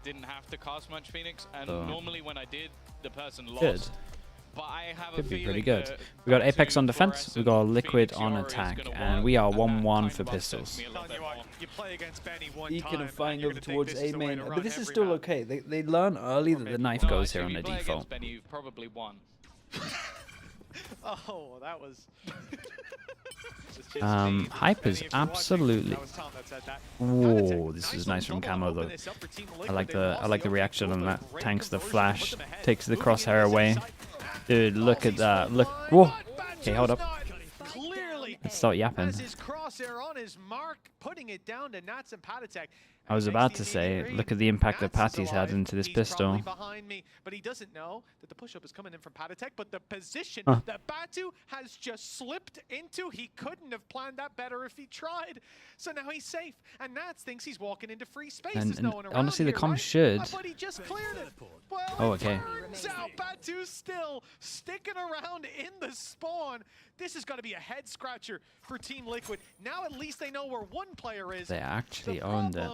didn't have to cast much Phoenix, and So normally when I did, the person lost. good. But I have Could a be feeling pretty good. that We got Apeks on Batu, defense. We Fluorescent, got Liquid Phoenix on Yora is attack, gonna and work, we are and that 1-1 kind for of upsets pistols. me a little bit more. You play against Benny one He time, can and find you're over gonna think towards this A is the way main, to but run this is every still map. okay. They learn early that the knife No, goes here actually, on the if you play default. against Benny, you've probably won. Oh, that was. Hype is absolutely. Whoa, this is nice from Camo though. I like the reaction on that. Tanks the flash, takes the crosshair away. Dude, look at that. Look. Whoa. Okay, hold up. Let's start yapping. I was about to say, look at the impact that Patty's had into this pistol. But he doesn't know that the push-up is coming in from Patatek, but the position that Batu has just slipped into, he couldn't have planned that better if he tried. So now he's safe, and Nats thinks he's walking into free space. There's no one around honestly, the here, comms right? should. But he just cleared it. Well, Oh, okay. turns out Batu's still sticking around in the spawn. This is going to be a head scratcher for Team Liquid. Now at least they know where one player is. They actually owned it.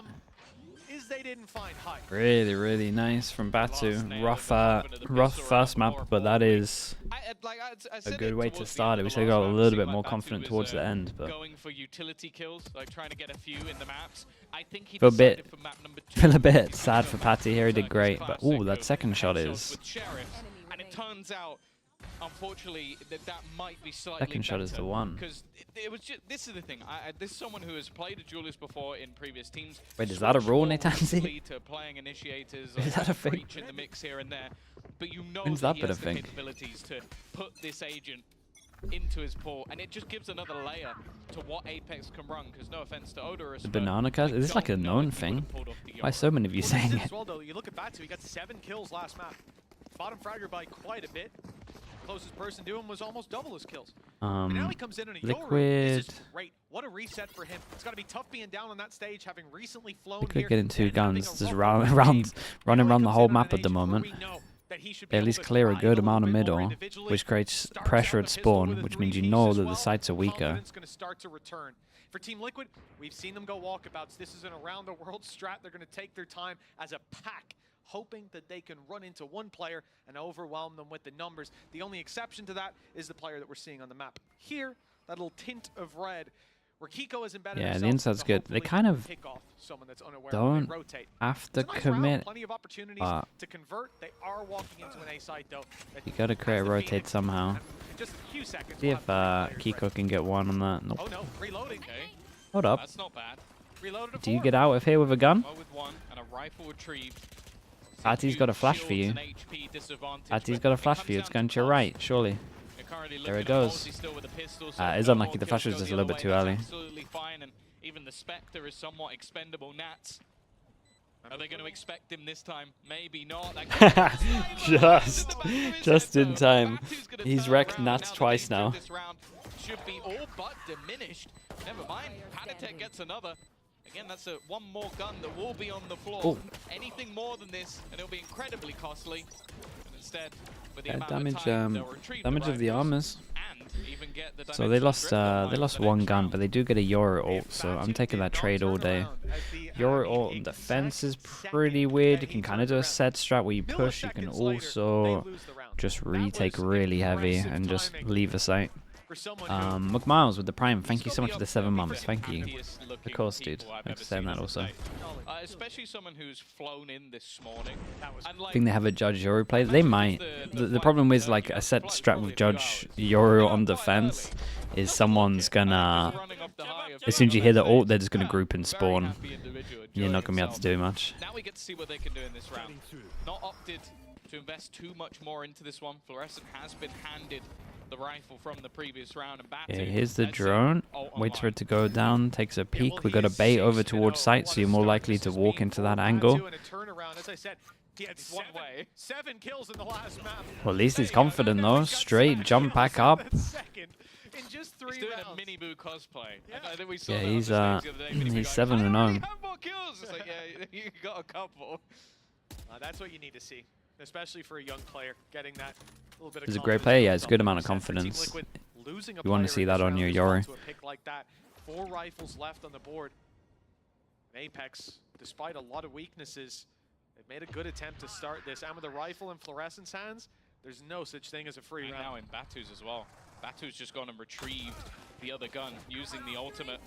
Is they didn't find Hype. Really, really nice from Batu. Rough first map, but that is a good way to start it. We should have got a little bit more confident towards the end, but going for utility kills, like trying to get a few in the maps. I think he feel decided for map number 2. a bit sad for Patty here. He did great, but ooh, that second shot is. And it turns out, unfortunately, that might be slightly Second shot is the one. Because it was just, this is the thing. This is someone who has played a duelist before in previous teams. Wait, is that a rule, Natanzi? To playing initiators, Is that a thing? breach in the mix here and there. But you know When's that that he been a has the thing? capabilities to put this agent into his pool, and it just gives another layer to what Apeks can run. Because no offense to Odorous, The banana cast? Is this like a known thing? Why so many of you saying it? Well, though, you look at Batu, he got 7 kills last map. Bottom fragger by quite a bit. Closest person to him was almost double his kills. And now he comes in a Liquid. This is great. What a reset for him. It's got to be tough being down on that stage, having recently flown Liquid here getting 2 and having guns, a just rough running around the whole comes in on map an at the agent where moment. we know that he should be They at able least to clear a thrive good little amount of bit more middle, individually. which creates Starts pressure out at the pistol with spawn, a which 3 means you piece know as that the well. sites are weaker. Confidence gonna start to return. For Team Liquid, we've seen them go walkabouts. This is an around the world strat. They're going to take their time as a pack, hoping that they can run into one player and overwhelm them with the numbers. The only exception to that is the player that we're seeing on the map. Here, that little tint of red, where Kiko has embedded Yeah, the himself inside's to good. They hopefully kind of pick off someone that's unaware when don't they rotate. have to It's a nice round, commit. plenty of opportunities to convert. They are walking into an A site though. You gotta create a rotate somehow. In just a few seconds, See we'll if have the Kiko can get one on that. Nope. Oh no, reloading. Okay, Hold up. that's not bad. Reloaded. Do you get out of here with a gun? Well with one and a rifle retrieved. Patty's got a flash for you. Patty's got a flash for you. It's going to your right, surely. There it goes. It's unlucky. The flash was just a little bit too early. Absolutely fine, and even the Spectre is somewhat expendable. Nats, are they going to expect him this time? Maybe not. Just in time. He's wrecked Nats twice now. This round should be all but diminished. Never mind. Patatek gets another. Again, that's one more gun that will be on the floor. Oh. Anything more than this, and it'll be incredibly costly. And instead, with the Yeah, amount damage, of time, they'll retrieve damage of the rifles armors. and even get the So they lost dimensional one drift gun, round. but they do get a Yoro ult, so I'm taking that trade all day. Yoro ult on defense is pretty weird. You can kind of do a set strat where you push. You can also just retake really heavy and just leave a site. McMiles with the Prime, thank you so much for the 7 months. Thank you. Of course, dude. Thanks for saying that also. Especially someone who's flown in this morning. I think they have a Judge Yoru play. They might. The problem is, like, a set strat with Judge Yoru on defense is someone's gonna... As soon as you hear the ult, they're just gonna group and spawn. You're not gonna be able to do much. Now we get to see what they can do in this round. Not opted to invest too much more into this one. Fluorescent has been handed the rifle from the previous round, and Batu, Okay, here's the drone. Waits for it to go down, takes a peek. We got a bait over towards site, so you're more likely to walk into that angle. Well, at least he's confident though. Straight jump back up. He's doing a mini boo cosplay. I think we saw Yeah, that on the he's stage the other day when he was he's going, 7 and "I 0. have more kills." It's like, yeah, you got a couple. That's what you need to see, especially for a young player, getting that little bit of He's a great confidence player, yeah, built it's up. good amount of Like I said, for Team confidence. Liquid, losing a You wanna player see in that this on round your as well Yori. to a pick like that. 4 rifles left on the board. Apeks, despite a lot of weaknesses, they've Made a good attempt to start this, and with a rifle in Fluorescence hands, there's no such thing as a free round. Now in Batu's as well. Batu's just gone and retrieved the other gun using the ultimate.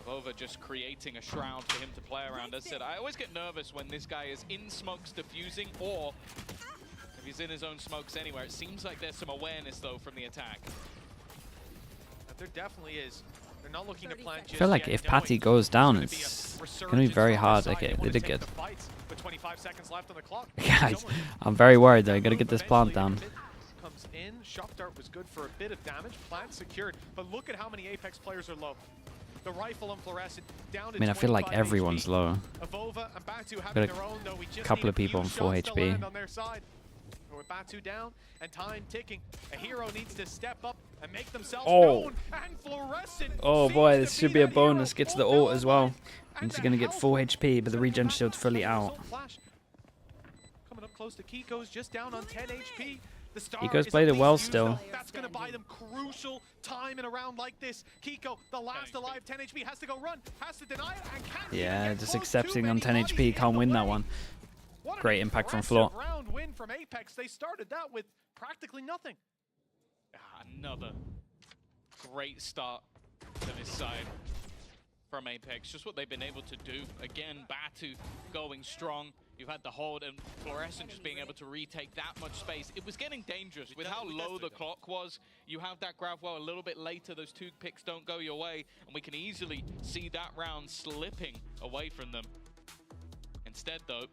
Avova just creating a shroud for him to play around. As I said, I always get nervous when this guy is in smokes defusing, or if he's in his own smokes anywhere. It seems like there's some awareness though from the attack. There definitely is. They're not looking to plant just I feel like yet, if Patty goes down, it's going to be very hard. Okay, they did good. With 25 seconds left on the clock. Guys, I'm very worried though. Got to get this plant down. Comes in. Shock Dart was good for a bit of damage. Plant secured. But look at how many Apeks players are low. The rifle and Fluorescent down to I mean, I feel like 25 everyone's HP. low. Avova and Batu having Got a their own, though. We just couple need of people a on few full shots to HP. land on their side. With Batu down and time ticking, a hero needs to step up and make themselves known. And Fluorescent Oh boy, this seems to should be a that hero. bonus. Get to the Pulled ult down as well. life. And he's the going to get health full HP, but the regen shield's fully out. Flash. Coming up close to Kiko's, just down on 10 HP. The star Kiko's is played at it well least used still. up. That's going to buy them crucial time in a round like this. Kiko, the last alive 10 HP, has to go run, has to deny it, and can't Yeah, even get just close. accepting Too on many 10 bodies HP. in Can't the win that way. one. What an Great impact from impressive Floor. round win from Apeks. They started that with practically nothing. Another great start to this side from Apeks. Just what they've been able to do. Again, Batu going strong. You've had the hold, and Fluorescent just being able to retake that much space. It was getting dangerous. With how low the clock was, you have that grab well a little bit later. Those 2 picks don't go your way, and we can easily see that round slipping away from them. Instead, though,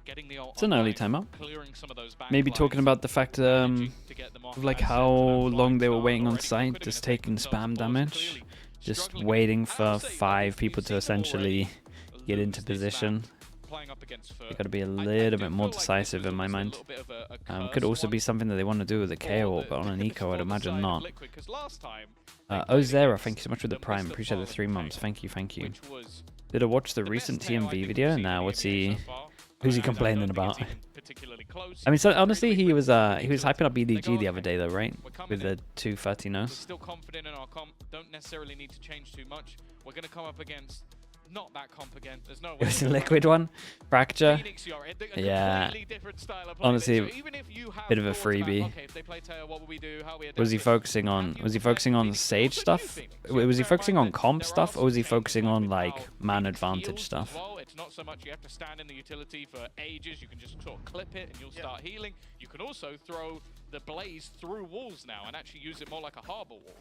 getting the ult It's an early online, timeout. clearing some of those back Maybe lines, talking about the fact managing to get them off. of like As I said, how that long they were flying waiting on start site, already couldn't just have taking themselves spam forward, damage. clearly Just struggling. waiting And for I'll say, 5 people we've to seen them essentially already get lose into this position. map, playing up against Fur. They got to be a I little do bit more feel like this decisive was in my almost a mind. little bit of a Could cursed also be one something that they want to do with a for KO, the- but on an eco, I'd for the imagine side of not. Liquid, 'cause last time they played Ozera, against thank you so much for the the prime. Mr. Appreciate the 3 months. Foe, Thank you, thank you. which was Did I watch the the recent best tail I TMV think video? we've seen Now, in what's the NBA he? so far. Who's he I don't complaining think it's about? even particularly close. I mean, so Really honestly, he quick was ridiculous. hyping up They EDG go, the other day though, right? we're coming With the in. 230 We're nose. still confident in our comp. Don't necessarily need to change too much. We're going to come up against not that comp again. There's no way. It was a liquid one. Fracture. Phoenix, you're a Yeah. completely different style of play. Honestly, So even if you have bit of a thoughts about, freebie. okay, if they play tail, what will we do? How we adapt Was he it? focusing on? Was he focusing on Sage stuff? Was he focusing on comp stuff, or was he focusing on like man advantage stuff? Well, it's not so much you have to stand in the utility for ages. You can just sort of clip it and you'll start healing. You can also throw the blaze through walls now and actually use it more like a harbor wall.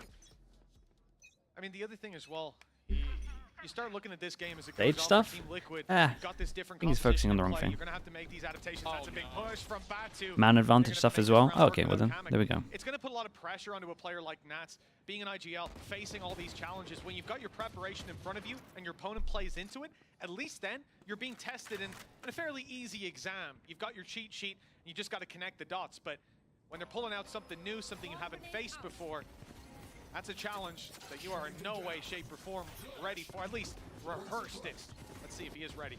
I mean, the other thing as well, you start looking at this game as it Sage goes on stuff? for Team Liquid. Ah, You've got this different I think he's focusing on the composition wrong in play. thing. You're gonna have to make these adaptations. That's a big push from Batu. Man They're advantage gonna stuff make as this well. round Oh, work okay, well without then, Kamek. there we go. It's going to put a lot of pressure onto a player like Nats, being an IGL, facing all these challenges. When you've got your preparation in front of you and your opponent plays into it, at least then you're being tested in a fairly easy exam. You've got your cheat sheet, and you just got to connect the dots. But when they're pulling out something new, something you haven't faced before, that's a challenge that you are in no way, shape, or form ready for. At least rehearsed it. Let's see if he is ready.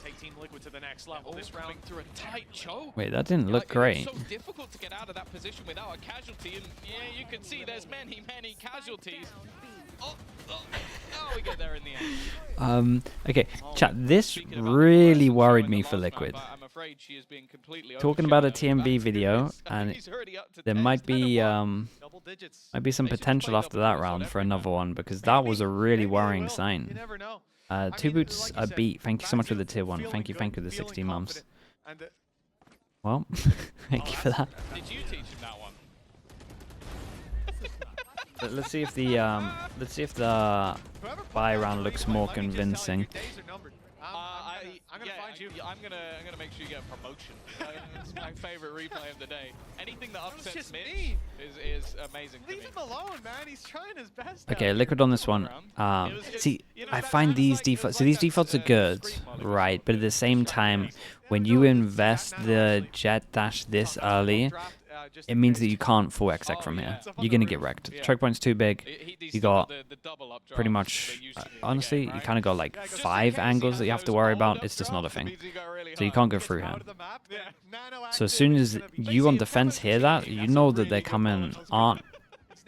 Take Team Liquid to the next level. This round through a tight choke. Wait, that didn't look great. It's so difficult to get out of that position without a casualty, and yeah, you can see there's many casualties. Oh, we get there in the end. Okay, chat. This Speaking about really Fluorescent worried showing me the for last Liquid. map, I'm afraid she is being completely Talking about a overshadowed. TMV video, That's- and he's already up to there 10. might It's kind of be fun. double digits. might be some They should potential play after double that digits on round for every another map. one, because that was a really Maybe they worrying will. You sign. never know. Two mean, boots like you a said, beat. Thank you so much for the Batu tier 1. feeling Thank you good, for the feeling 16 months. confident, and, Well, thank you for that. Did you teach him that one? Let's see if the whoever put buy that round on looks replay, more let me just tell you, convincing. your days are numbered. I'm gonna find you. I'm gonna make sure you get a promotion. It's my favorite replay of the day. Anything that upsets just Mitch me. is amazing to Leave me. him alone, man. He's trying his best. Okay, out Liquid on this one. See, I find these defaults. So these defaults are good, right? But at the same time, when you invest the jet dash this early, it means that you can't full exec from here. You're gonna get wrecked. Choke point's too big. You got the double up pretty draft much, they used to do in the honestly, game, you right? kind of got like 5 angles that you have to worry about. It's just not a thing. So you can't go through here. So as soon as you on defense hear that, you know that they're coming Art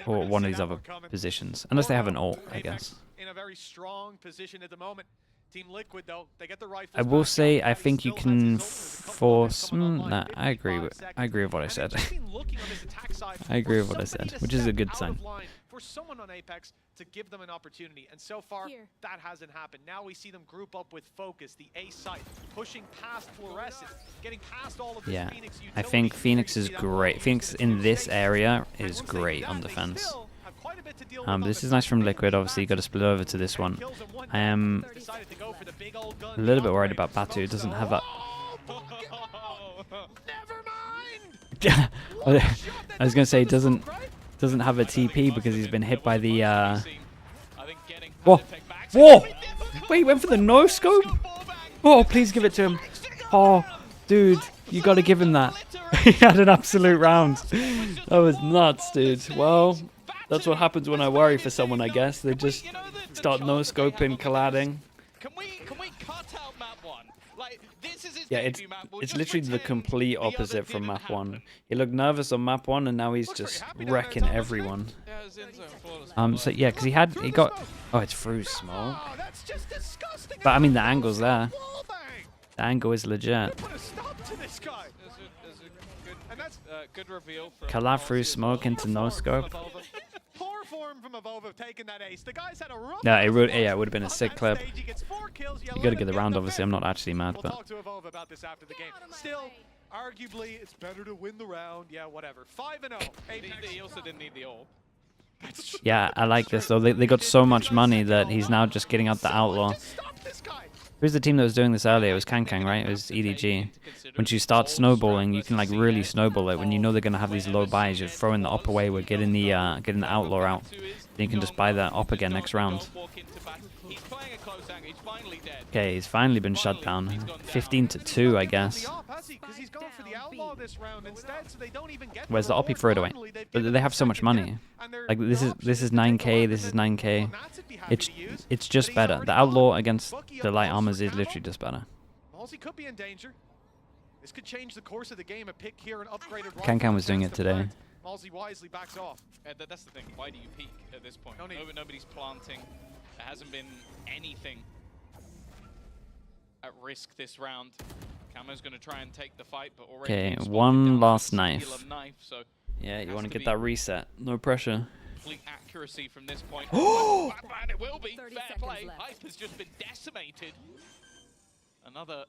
or one of these other positions. Unless they have an ult, I guess. In a very strong position at the moment. Team Liquid, though, they get the rifles I will back say out. I He think you still has can his ult. There's a couple of force. guys coming online. Nah, I agree 55 with seconds. what I And said. they've been looking on this attack side I agree for with what I somebody said, to which is a step good out sign. of line, for someone on Apeks to give them an opportunity. And so far, that hasn't happened. Now we see them group up with Focus, the A site, pushing past Fluorescent, getting past all of this Yeah, Phoenix I utility. think Here Phoenix you is see that great. wall Phoenix used in in two this stages. area And is once they do great that, on they defense. still have quite a bit to deal with on This the is nice side. from They Liquid. lose Obviously, you got to Batu, split over to this and one. kills in one I down. am Decided to go for the big old gun, a little the bit worried operator. about Batu. It Smokes doesn't the- have a. Oh, never mind. I was gonna say it doesn't have a TP because he's been hit by the. Whoa! Whoa! Wait, he went for the no scope. Oh, please give it to him. Oh, dude, you got to give him that. He had an absolute round. That was nuts, dude. Well, that's what happens when I worry for someone, I guess. They just start no scoping, colliding. Can we cut out map 1? Like, this is his Yeah, debut map. We'll it's just literally the pretend complete the other opposite from didn't map 1. happen. He looked nervous on map 1, and now he's just wrecking everyone. Yeah, it was in zone flawless. So yeah, because he got. Oh, it's through smoke. Oh, that's just disgusting. But I mean, the angle's there. Wallbang. The angle is legit. Put a stop to this guy. There's a good, And that's good reveal from Collab through Aussie as well. smoke into no scope. poor form from Avova taking that ace. The guy's had a rough No, it would. start. Yeah, it would have been a On sick that clip. stage, he gets 4 kills. You let gotta him get the get round. the Obviously, I'm fifth. not actually mad, We'll but talk to Avova about this after the game. Still, arguably, it's better to win the round. Yeah, whatever. 5-0. Apeks. He also didn't need the ult. yeah, I like this though. They got so much money that he's now just getting out the outlaw. Just stop this guy. Who's the team that was doing this earlier? It was Kankang, right? It was EDG. Once you start snowballing, you can like really snowball it. When you know they're gonna have these low buys, you throw in the op away, we're getting the outlaw out. Then you can just buy that op again next round. Okay, he's finally been shut down. 15-2, I guess. Where's the op? He threw it away. But they have so much money. Like this is 9k. This is 9k. It's just better. The outlaw against the light armors is literally just better. Malsey could be in danger. This could change the course of the game. A pick here, an upgraded Kankan was doing it today. Malsey wisely backs off. That's the thing. Why do you peek at this point? No need. Nobody's planting. There hasn't been anything at risk this round. Camo's going to try and take the fight, but already. Okay, being spotted one down last with a knife. singular knife, so Yeah, you has want to to get be that reset. No pressure. complete accuracy from this point. Oh! And it will be. Fair play. Hype has just been decimated. Another.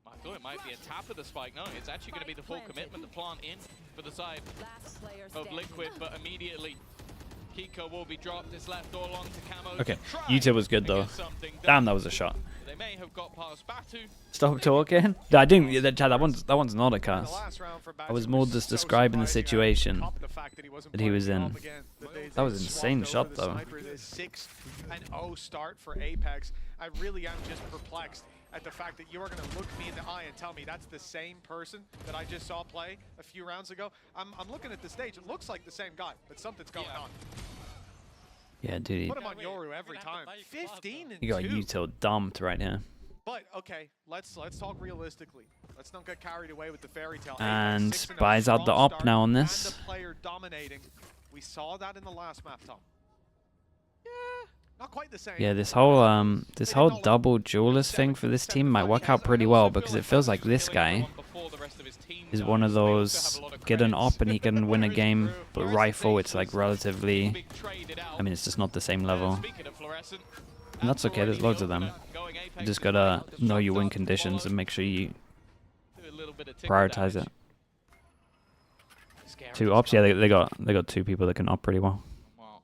I thought it might be a tap of the spike. No, it's actually going to be the full commitment. The plant in for the side of Liquid, but immediately Kiko will be dropped. It's left all on to Camo. Okay, Utah was good though. Damn, that was a shot. They may have got past Batu. Stop talking. No, I didn't. That one's not a cuss. I was more just describing the situation that he was in. That was an insane shot though. 6-0 start for Apeks. I really am just perplexed at the fact that you are going to look me in the eye and tell me that's the same person that I just saw play a few rounds ago. I'm looking at the stage. It looks like the same guy, but something's going on. Yeah, dude. Put him on Yoru every time. 15-2. You got Utah dumped right here. But okay, let's talk realistically. Let's not get carried away with the fairy tale. And Apeks 6-0, buys out the strong op start, now on and this. the player dominating. We saw that in the last map, Tom. Yeah, not quite the same. Yeah, this whole double duelist thing for this team might work out pretty well because it feels like this guy is one of those get an op and he can win a game, but rifle it's like relatively. I mean, it's just not the same level. And that's okay. There's loads of them. You just gotta know your win conditions and make sure you prioritize it. 2 ops, yeah, they got 2 people that can op pretty well. Well,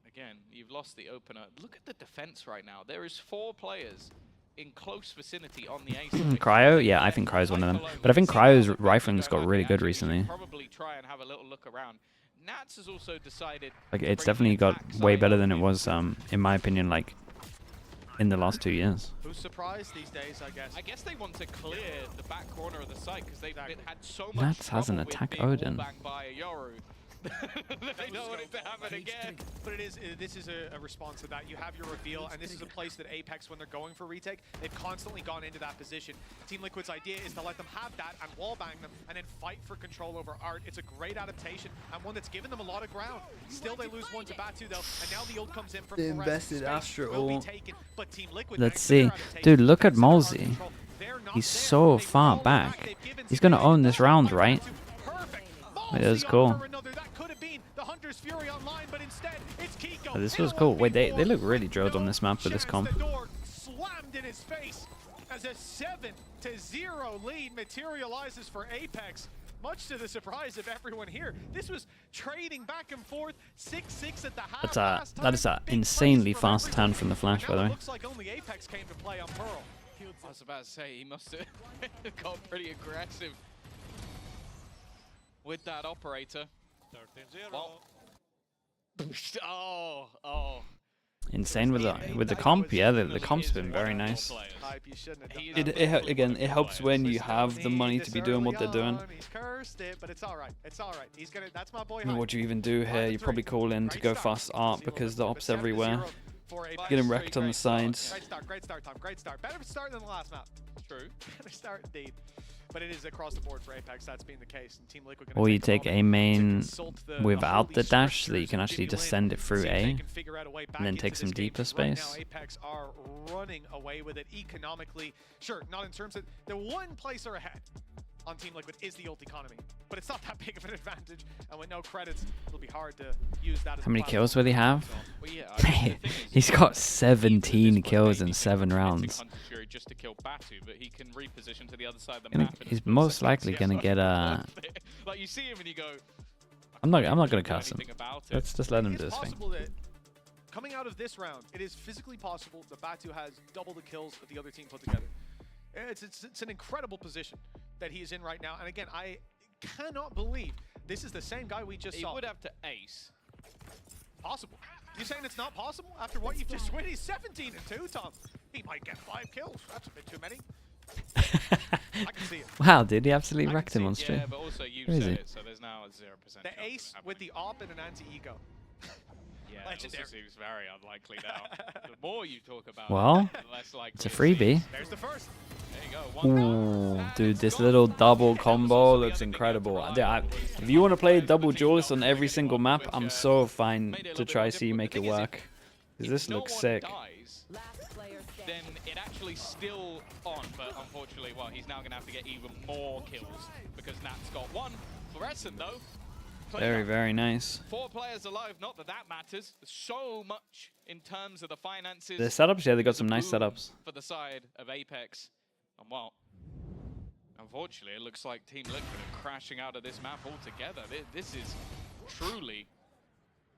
again, you've lost the opener. Look at the defense right now. There is 4 players in close vicinity on the ace. Cryo, yeah, I think Cryo's one of them. But I think Cryo's rifling's got really good recently. Probably try and have a little look around. Nats has also decided. Like it's definitely got way better than it was, in my opinion, like in the last 2 years. Who's surprised these days, I guess? I guess they want to clear the back corner of the site because they've had so much Nats has an trouble with attack being Odin. wallbanged by a Yoru. They don't want it to happen again. But this is a response to that. You have your reveal, and this is a place that Apeks, when they're going for retake, they've constantly gone into that position. Team Liquid's idea is to let them have that and wallbang them, and then fight for control over Art. It's a great adaptation, and one that's given them a lot of ground. Still, they lose one to Batu, though, and now the ult comes in from They Perez. invested after Will be all. taken, but Team Liquid Let's managed to see. adaptation. Dude, look at Consider Art Molzy. control. They're not He's there. so They far fall back. They've given He's gonna Space own this round, by right? Batu. Perfect. Wait, that was Molzy cool. over another. That could have been the Hunter's Fury online, but instead it's Kiko. Oh, this was cool. Wait, they look really drilled on this map with this comp. The door slammed in his face as a 7-0 lead materializes for Apeks. Much to the surprise of everyone here. This was trading back and forth, 6-6 at the half. That is an insanely fast turn from the flash, by the way. Looks like only Apeks came to play on Pearl. I was about to say, he must have got pretty aggressive with that operator. 13-0. Well, oh. Insane with the comp. Yeah, the comp's been very nice. Hype, you shouldn't have done that. Again, it helps when you have the money to be doing what they're doing. He's cursed it, but it's all right. It's all right. He's gonna. That's my boy. I mean, what do you even do here? You probably call in to go fast art because the ops everywhere. Getting wrecked on the sides. Great start, Tom. Great start. Better start than the last map. True. Better start indeed. But it is across the board for Apeks. That's been the case. And Team Liquid. Or you take A main without the dash, so that you can actually just send it through A, and then take some deeper space. Right now, Apeks are running away with it economically. Sure, not in terms of the one place are ahead on Team Liquid is the ult economy, but it's not that big of an advantage. And with no credits, it'll be hard to use that. As How many kills will he have? Well, yeah, I mean, the thing is, He's got 17 kills in 7 rounds. Just to kill Batu, but he can reposition to the other side of the And map. he's most likely gonna get a. Like you see him and you go. I'm not gonna cuss him. anything about it. Let's just let him It's do his thing. possible that coming out of this round, it is physically possible that Batu has double the kills that the other team put together. It's an incredible position that he is in right now. And again, I cannot believe this is the same guy we just He saw. would have to ace. Possible. You're saying it's not possible after what you've just win? He's 17-2, Tom. He might get 5 kills. That's a bit too many. I can see it. Wow, dude, he absolutely I can wrecked him see- on stream. Yeah, but also you Who is said he? it, so there's now a 0%. The chance of it ace happening. with the op and an anti-ego. Yeah, it also Legendary. seems very unlikely now. The more you talk about Well, it, the less likely it's a it freebie. seems. There's the first. There you go. One Ooh, down, dude, and this gone. little double Yeah, that was combo also the looks other thing incredible. you had to rely If you want to play double the team duelist not on every making single one, map, which, I'm so fine made it a to little bit try more see you make it difficult. The thing work. If Because this no looks one sick. dies, then it actually still on, but unfortunately, well, he's now going to have to get even more kills because Nat's got one. Fluorescent, though. played Very, up. very nice. 4 players alive, not that that matters. There's so much in terms of the finances. The setups, yeah, they got some nice boom setups. for the side of Apeks. And well, unfortunately, it looks like Team Liquid are crashing out of this map altogether. This is truly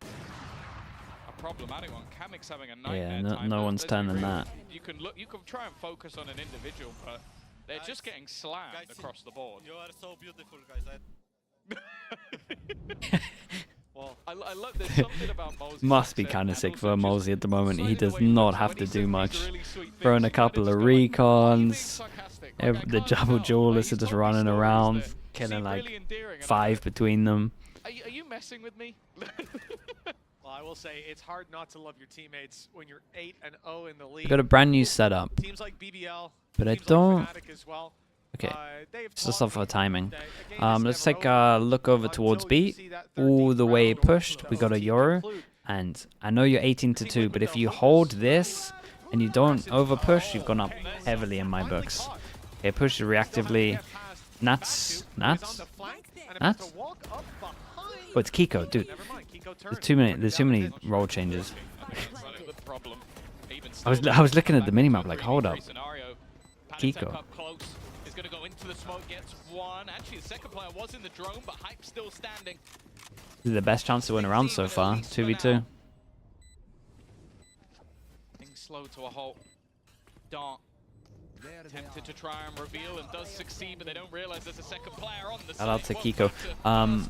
a problematic one. Kamik's having a nightmare Yeah, time. no one's Let's be turning real. that. You can look. You can try and focus on an individual, but they're just getting slammed across the board. You are so beautiful, guys. Well, I love there's something about Molzy. Must be kind of sick for Molzy at the moment. He does not have to do much. Throwing a couple of recons. The double duelists are just running around, killing like 5 between them. Are you messing with me? well, I will say it's hard not to love your teammates when you're 8-0 in the league. We've got a brand new setup, Teams like BBL, but I teams don't. like Fnatic as well. Okay, They've just taught off our timing. that a game is Let's never take over a look over towards until you B. see that All 13th the way round pushed. We of got a team Euro, conclude. and I know you're 18-2, but if you hold this and you don't over push, you've gone up heavily in my books. Okay, push it reactively. Nats. Oh, it's Kiko, dude. There's too many role changes. I was looking at the minimap like, hold up. Kiko. Is going to go into the smoke, gets one. Actually, the second player was in the drone, but Hype's still standing. This is the best chance to win a round so far. 2v2. Things slow to a halt. Dart Tempted to try and reveal and does succeed, but they don't realize there's a second player on the Shout out to side. Kiko.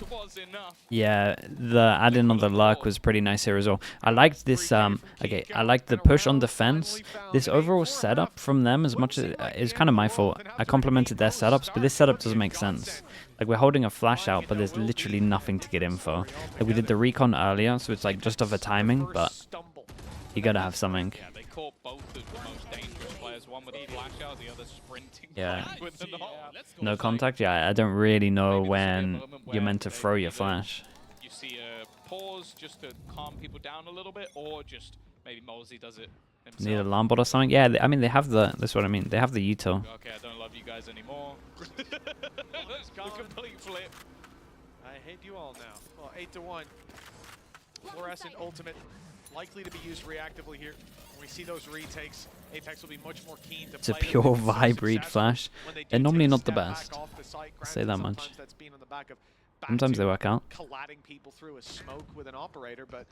Was enough. Yeah, the add-in on the lurk was pretty nice here as well. I liked this, okay, I liked the push on defense. This overall setup from them, as much as is kind of my fault. I complimented their setups, but this setup doesn't make sense. Like, we're holding a flash out, but there's literally nothing to get info. Like, we did the recon earlier, so it's like just off a timing, but you gotta have something. Yeah, they caught both of the most dangerous players. One with a flash out, the other sprinting. Yeah. back with the knock. No contact? Yeah, I don't really know when you're meant to throw your flash. You see a pause just to calm people down a little bit, or just maybe Molesy does it himself. Need a alarm bot or something? Yeah, I mean, they have the, that's what I mean, they have the util. Okay, I don't love you guys anymore. The complete flip. I hate you all now. Well, 8-1. Fluorescent ultimate likely to be used reactively here. When we see those retakes, Apeks will be much more keen to It's a play pure them. So vibe read successful flash. when they do They're normally take a not the step back best. off the site. I'll say Granted, that much. sometimes that's been on the back of Sometimes they work out. colliding people through a smoke with an operator, but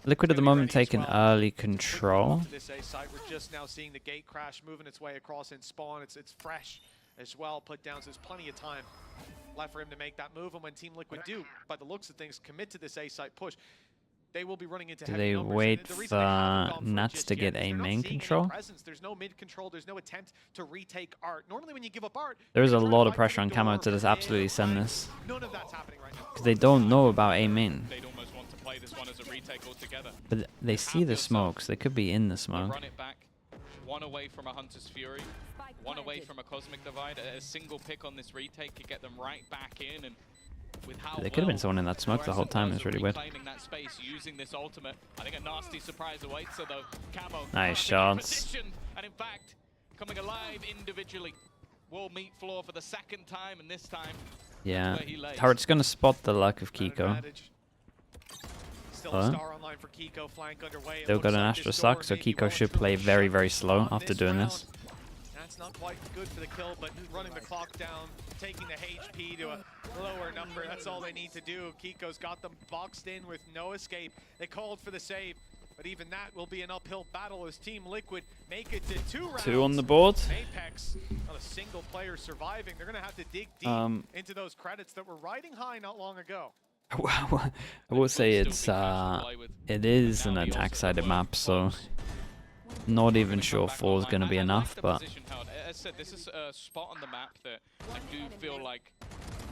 Liquid at the moment taking early control. this A site, we're just now seeing the gate crash moving its way across in spawn. It's fresh as well, put down, so there's plenty of time left for him to make that move. And when Team Liquid do, by the looks of things, commit to this A site push, they will be running into Do heavy they numbers. wait And the reason they haven't for gone for it Nuts just to yet get is a they're not main seeing any control? presence. There's no mid control. There's no attempt to retake art. Normally, when you give up art, There is a you're trying to lot of fight pressure for on the Camo door to just from mid, absolutely send right? this. None of that's happening right now. Because they don't know about A main. They'd almost want to play this one as a retake altogether. But they see the smokes. They could be in the They smoke. run it back. One away from a Hunter's Fury. One away from a Cosmic Divide. A single pick on this retake could get them right back in. And with how There could have been someone in that smoke the whole time. It's really weird. Reclaiming that space using this ultimate. I think a nasty surprise awaits her though. Camo. Nice trying to get shots. positioned, and in fact, coming alive individually. Will meet floor for the second time, and this time Yeah. where he lays. Turret's going to spot the luck of That Kiko. advantage. Still a Huh? star online for Kiko, flank underway. It They've looks got an like Astra this suck, door so may be Kiko well should and play truly very, shut very slow on after this doing round. this. That's not quite good for the kill, but running the clock down, taking the HP to a lower number, that's all they need to do. Kiko's got them boxed in with no escape. They called for the save, but even that will be an uphill battle as Team Liquid make it to 2 rounds. 2 on the board. Apeks, not a single player surviving. They're going to have to dig deep into those credits that were riding high not long ago. I will say it's it is an attack-sided map, so not even sure 4 is going to be enough, but as I said, this is a spot on the map that I do feel like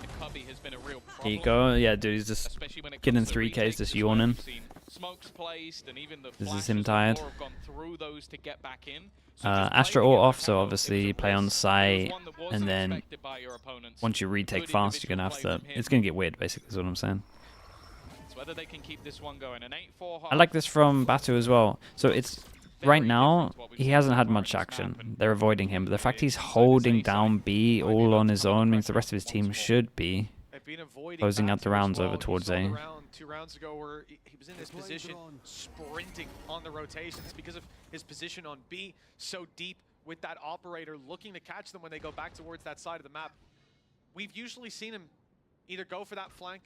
the Cubby has been a real problem. Kiko, yeah, dude, he's just Especially when it getting comes to 3Ks, retakes just as well. yawning. We've seen smokes placed, and even the This is flashes him and tired. more have gone through those to get back in. So just Astra blaming all it off, so Camo, obviously it was a play on risk. It site, was one that wasn't and then expected by your opponents. once you retake Good fast, you're going to have individual to... play from It's him. going to get weird, basically, is what I'm saying. It's whether they can keep this one going. An 8-4 I like this from Batu as well. So it's... Right now, he hasn't had much map, action. and They're avoiding him, but the fact he's inside this holding A site down B might be all enough on to his come own back means the rest of his team once more. should be They've been avoiding closing out the Batu as rounds well. over You towards saw the A. round 2 rounds ago where he was in this position sprinting on the rotations because of his position on B so deep with that operator looking to catch them when they go back towards that side of the map. We've usually seen him either go for that flank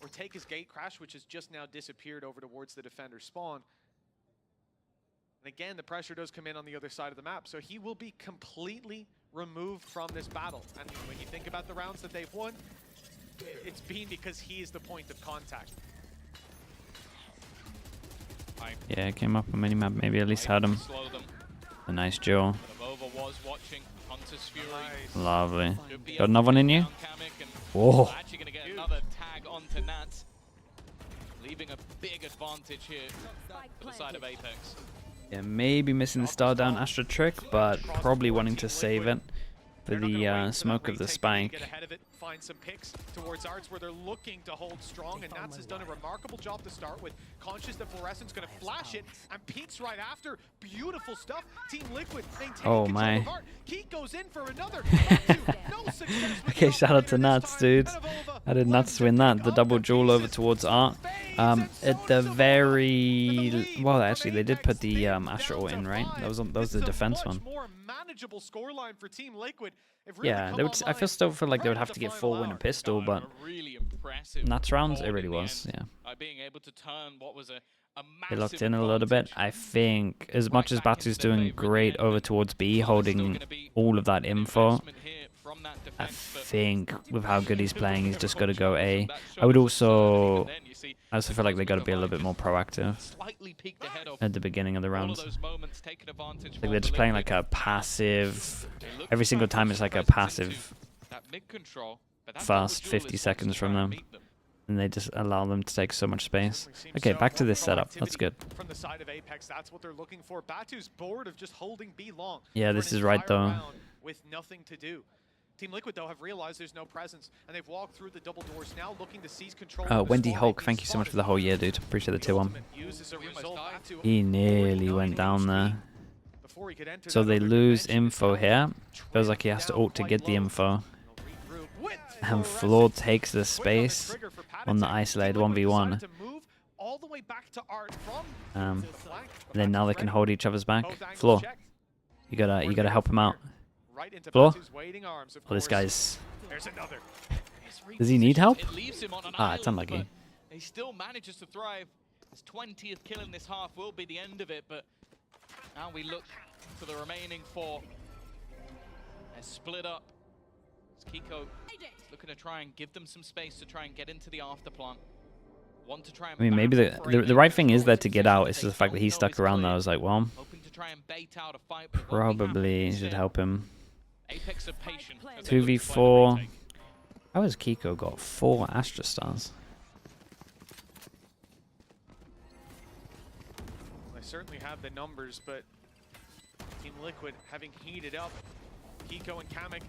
or take his gate crash, which has just now disappeared over towards the defender spawn. And again, the pressure does come in on the other side of the map, so he will be completely removed from this battle. And when you think about the rounds that they've won, it's been because he is the point of contact. Yeah, came up on minimap, maybe at least had him. Slow them. A nice duel. Avova was watching Hunter's Fury. Lovely. Should be Got able another to one in take you? down Kamek, and Whoa. actually going to get another tag onto Nats, leaving a big advantage here for the side of Apeks. Yeah, maybe missing the star down Astra trick, but probably wanting to save it for the smoke of the spike. Get ahead of it, find some picks towards Arts where they're looking to hold strong, and Nats has done a remarkable job to start with. Conscious that Fluorescent's going to flash it and peeks right after. Beautiful stuff. Team Liquid maintaining Oh, control my. of Art. Keek goes in for another. No success with Okay, the shout out to operator this Nats, time, dude. and Avova How did looks Nats to win that? pick The up double the duel over pieces. towards Art. At the very... Well, actually, they did put the Astra ult in, right? That was the defense one. More manageable scoreline for Team Liquid. Yeah, they would. I still feel like they would have to get 4 win a pistol, but Really impressive Nats rounds, it hold really in the was. end. Yeah. Being able to turn what was a They locked in a little bit. I think as much as Batu's doing great over towards B, holding all of that info, I think with how good he's playing, he's just got to go A. I also feel like they got to be a little bit more proactive at the beginning of the rounds. Like they're just playing like a passive. Every single time it's like a passive fast 50 seconds from them. And they just allow them to take so much space. Okay, back to this setup. That's good. From the side of Apeks, that's what they're looking for. Batu's bored of just holding B long. Yeah, this is right though. With nothing to do. Team Liquid though have realized there's no presence, and they've walked through the double doors now, looking to seize control. Wendy Hulk, thank you so much for the whole year, dude. Appreciate the tier 1. He nearly went down there. So they lose info here. Feels like he has to ult to get the info. And Floor takes the space on the isolated 1v1. And then now they can hold each other's back. Floor, you gotta help him out. Floor? Oh, this guy's... Does he need help? Ah, it's unlucky. He still manages to thrive. His 20th kill in this half will be the end of it, but now we look for the remaining 4. They're split up. Kiko looking to try and give them some space to try and get into the after plant. Want to try and I mean, maybe the right thing is there to get out. It's just the fact that he stuck around there. I was like, well, probably should help him. 2v4. How has Kiko got 4 Astra Stars? They certainly have the numbers, but Team Liquid having heated up. Kiko and Kamek,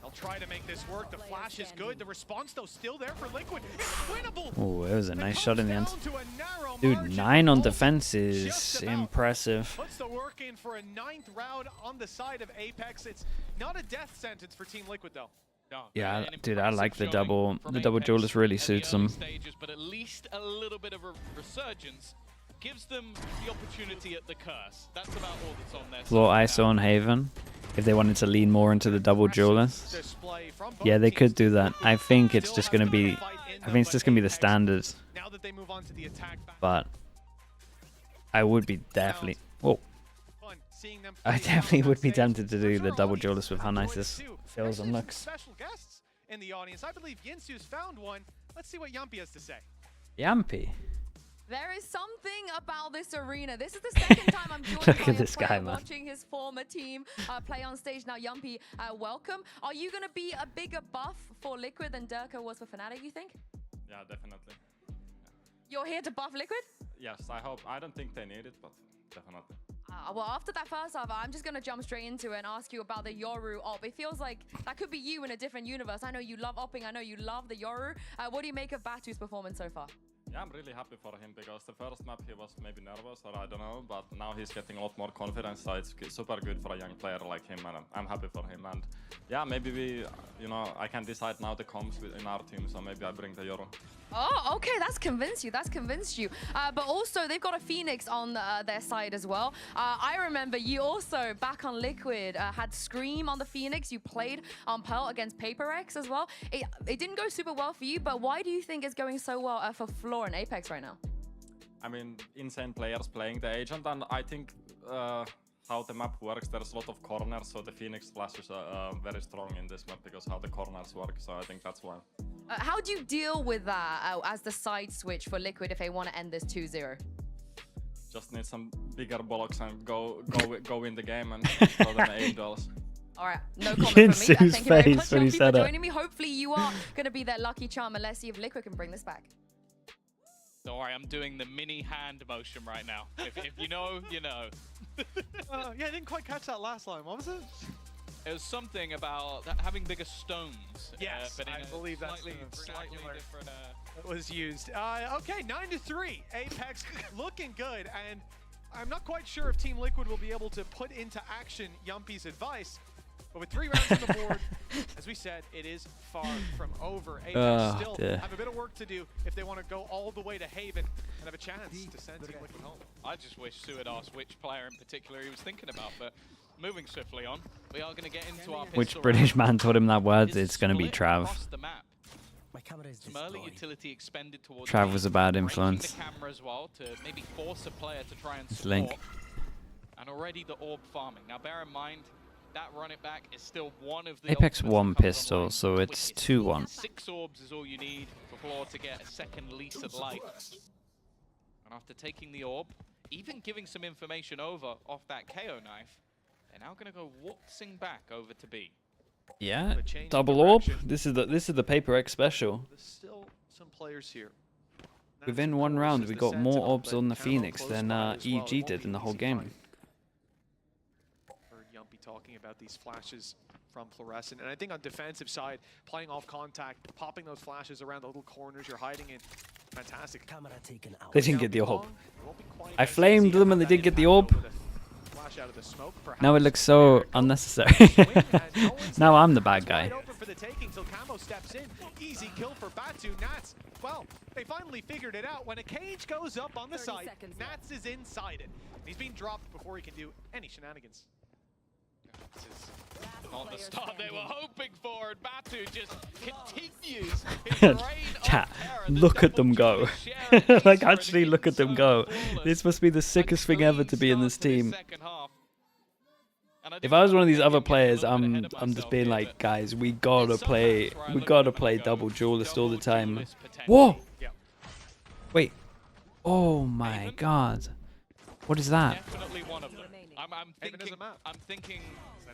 they'll try to make this work. The flash is good. The response, though, still there for Liquid. It's winnable. Oh, it was a nice shot in the end. Dude, 9 on defense is impressive. Puts the work in for a 9th round on the side of Apeks. It's not a death sentence for Team Liquid, though. Yeah, dude, I like the double. The double duelist really suits them. But at least a little bit of a resurgence gives them the opportunity at the curse. That's about all that's on there. Floor ISO on Haven. If they wanted to lean more into the double duelist. Yeah, they could do that. I think it's just going to be... I think it's just going to be the standards. But I would be definitely... Whoa. I definitely would be tempted to do the double duelist with how nice this feels and looks. Special guests in the audience. I believe Yinsu's found one. Let's see what Yumpy has to say. Yumpy? There is something about this arena. This is the second time I'm joined Look by at this a player guy, man. watching his former team play on stage. Now, Yumpy, welcome. Are you going to be a bigger buff for Liquid than Durka was for Fnatic, you think? Yeah, definitely. You're here to buff Liquid? Yes, I hope. I don't think they need it, but definitely. Well, after that first half, I'm just going to jump straight into it and ask you about the Yoru op. It feels like that could be you in a different universe. I know you love opping. I know you love the Yoru. What do you make of Batu's performance so far? Yeah, I'm really happy for him because the first map he was maybe nervous or I don't know, but now he's getting a lot more confidence, so it's super good for a young player like him, and I'm happy for him. And yeah, maybe we, you know, I can decide now the comps in our team, so maybe I bring the Euro. Oh, okay, that's convinced you. That's convinced you. But also, they've got a Phoenix on their side as well. I remember you also, back on Liquid, had Scream on the Phoenix. You played on Pearl against Paperex as well. It didn't go super well for you, but why do you think it's going so well for Floor and Apeks right now? I mean, insane players playing the Agent, and I think how the map works, there's a lot of corners, so the Phoenix Flash is very strong in this map because how the corners work, so I think that's why. How do you deal with that as the side switch for Liquid if they want to end this 2-0? Just need some bigger blocks and go in the game and throw them 8 duels. All right, no comment from me. Thank you very much, when he Yumpy, said for it. joining me. Hopefully you are going to be their lucky charm, and let's see if Liquid can bring this back. Don't worry, I'm doing the mini hand motion right now. If you know, you know. Yeah, I didn't quite catch that last line. What was it? It was something about having bigger stones. Yes, but in I believe that's slightly different. It was used. Okay, 9-3. Apeks looking good, and I'm not quite sure if Team Liquid will be able to put into action Yumpy's advice. But with 3 rounds on the board, as we said, it is far from over. Apeks still have a bit of work to do if they want to go all the way to Haven and have a chance to send Team Liquid home. I just wish Sue had asked which player in particular he was thinking about, but moving swiftly on, we are going to get into our Which British man taught him that word? It's going to be Trav. Some early utility expended towards Trav was a bad breaking influence. the camera as well to maybe force a player to try and It's support. Link. And already the orb farming. Now bear in mind that run it back is still one of the Apeks ultimates that 1 comes pistol, online, so which it's is 2-1. 6 orbs is all you need for Floor to get a second lease at life. And after taking the orb, even giving some information over off that KO knife, they're now going to go waltzing back over to B. Yeah, The change of double orb. direction. This is the Paper X special. There's still some players here. Within Nats, of one course, round, is we the got more sentinel, orbs but on the Camo Phoenix close than by as well. It EG won't did be in the an whole easy game. fight. Heard Yumpy talking about these flashes from Fluorescent, and I think on defensive side, playing off contact, popping those flashes around the little corners you're hiding in, fantastic. They didn't get the orb. Long, it won't be quite I as flamed easy them to and they have did that get the impact, orb. though, with a flash out of the smoke, Now it perhaps. looks so unnecessary. Now I'm the bad guy. Wide open for the taking till Camo steps in. Easy kill for Batu. Nats, well, they finally figured it out. When a cage goes up on the site, Nats is inside it. He's been dropped before he can do any shenanigans. This is not the start they were hoping for, and Batu just continues his reign of Chat, terror. The look at them double go. duel share Like, ace for an actually look at them go. insert This must be the flawless sickest and thing ever clean to be in start this to team. second half. And If do I was one of these think other I'm getting a players, little bit ahead I'm of just myself being here, like, but guys, we there's gotta some play, maps where I we look at gotta them and play go, double duelist all the double time. duelist potentially. Whoa! Yeah. Wait. Oh my god. What is that? Definitely one of them. I'm Haven is a thinking. map. I'm thinking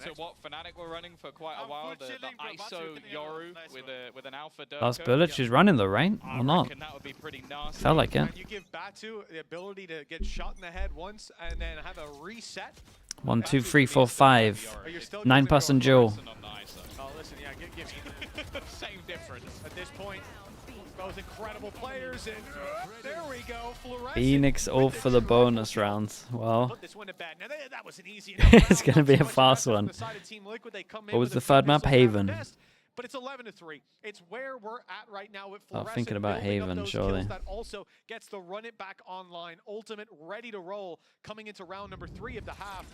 to what Fnatic were running for quite a while. The ISO Yoru with an alpha. Last bullet, she's running though, right? I Or not? reckon that would be pretty nasty. Felt like it. And you give Batu the ability to get shot in the head once and then have a reset. 1, 2, 3, 4, 5. Or you're still 9-person duel. Person on the ISO. Oh, listen, yeah, give me Same difference. at this point. Both incredible players, and there we go. Fluorescent Phoenix all with for the bonus trophy. rounds. Well, Put this one to bed. Now that was an easy It's gonna be a Not too much fast effort on one. the side of Team Liquid. They come in What was with the a third few map? missiles at Haven. best, but it's 11-3. It's where we're at right now with Oh, Fluorescent. thinking about building up Haven, those surely. kills. That also gets the run it back online. Ultimate ready to roll. Coming into round number 3 of the half.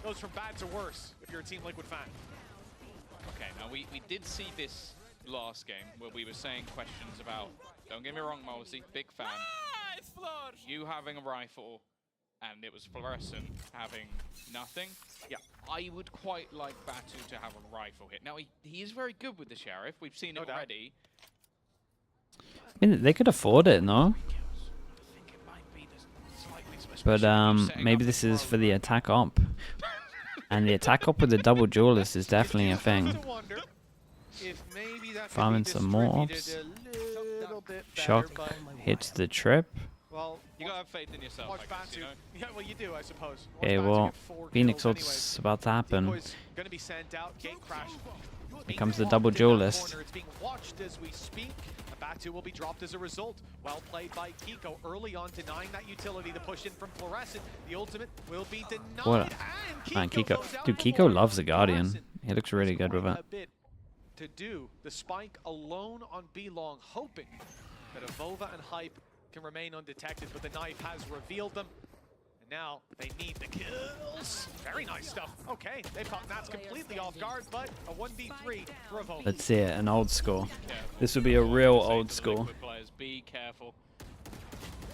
Goes from bad to worse if you're a Team Liquid fan. Okay, now we did see this last game where we were saying questions about, don't get me wrong, Mosey, big fan. You having a rifle and it was Fluorescent having nothing. Yeah. I would quite like Batu to have a rifle hit. Now he is very good with the Sheriff. We've seen No it doubt. already. I mean, they could afford it, no? I think it might be the slightly But especially setting maybe up this a is pro. for the attack op. And the attack op with the double duelist is definitely a You have thing. to wonder if maybe that could Farming be some more distributed a little bit better, Shock but, hits the trip. well, You gotta have faith in yourself, watch I guess, Batu. you know? Yeah, well, you do, I suppose. Watch Okay, Batu well, get 4 Phoenix, kills what's about to happen? Decoy's gonna be sent out. Gate crash. Here comes the double duelist. It's being watched as we speak. Batu will be dropped as a result. Well played by Kiko early on, denying that utility to push in from Fluorescent. The ultimate will be denied. What And Man, Kiko Kiko. goes out Dude, for Kiko more. loves the Guardian. Fluorescent He looks really has good with quite it. a bit to do. The spike alone on B-Long, hoping that Avova and Hype can remain undetected, but the knife has revealed them. And now they need the kills. Very nice stuff. Okay, they caught Nats completely off guard, but a 1v3 for Avova. Let's see it, an old school. Yeah. This would be a real Say old to the school. Liquid players, be careful.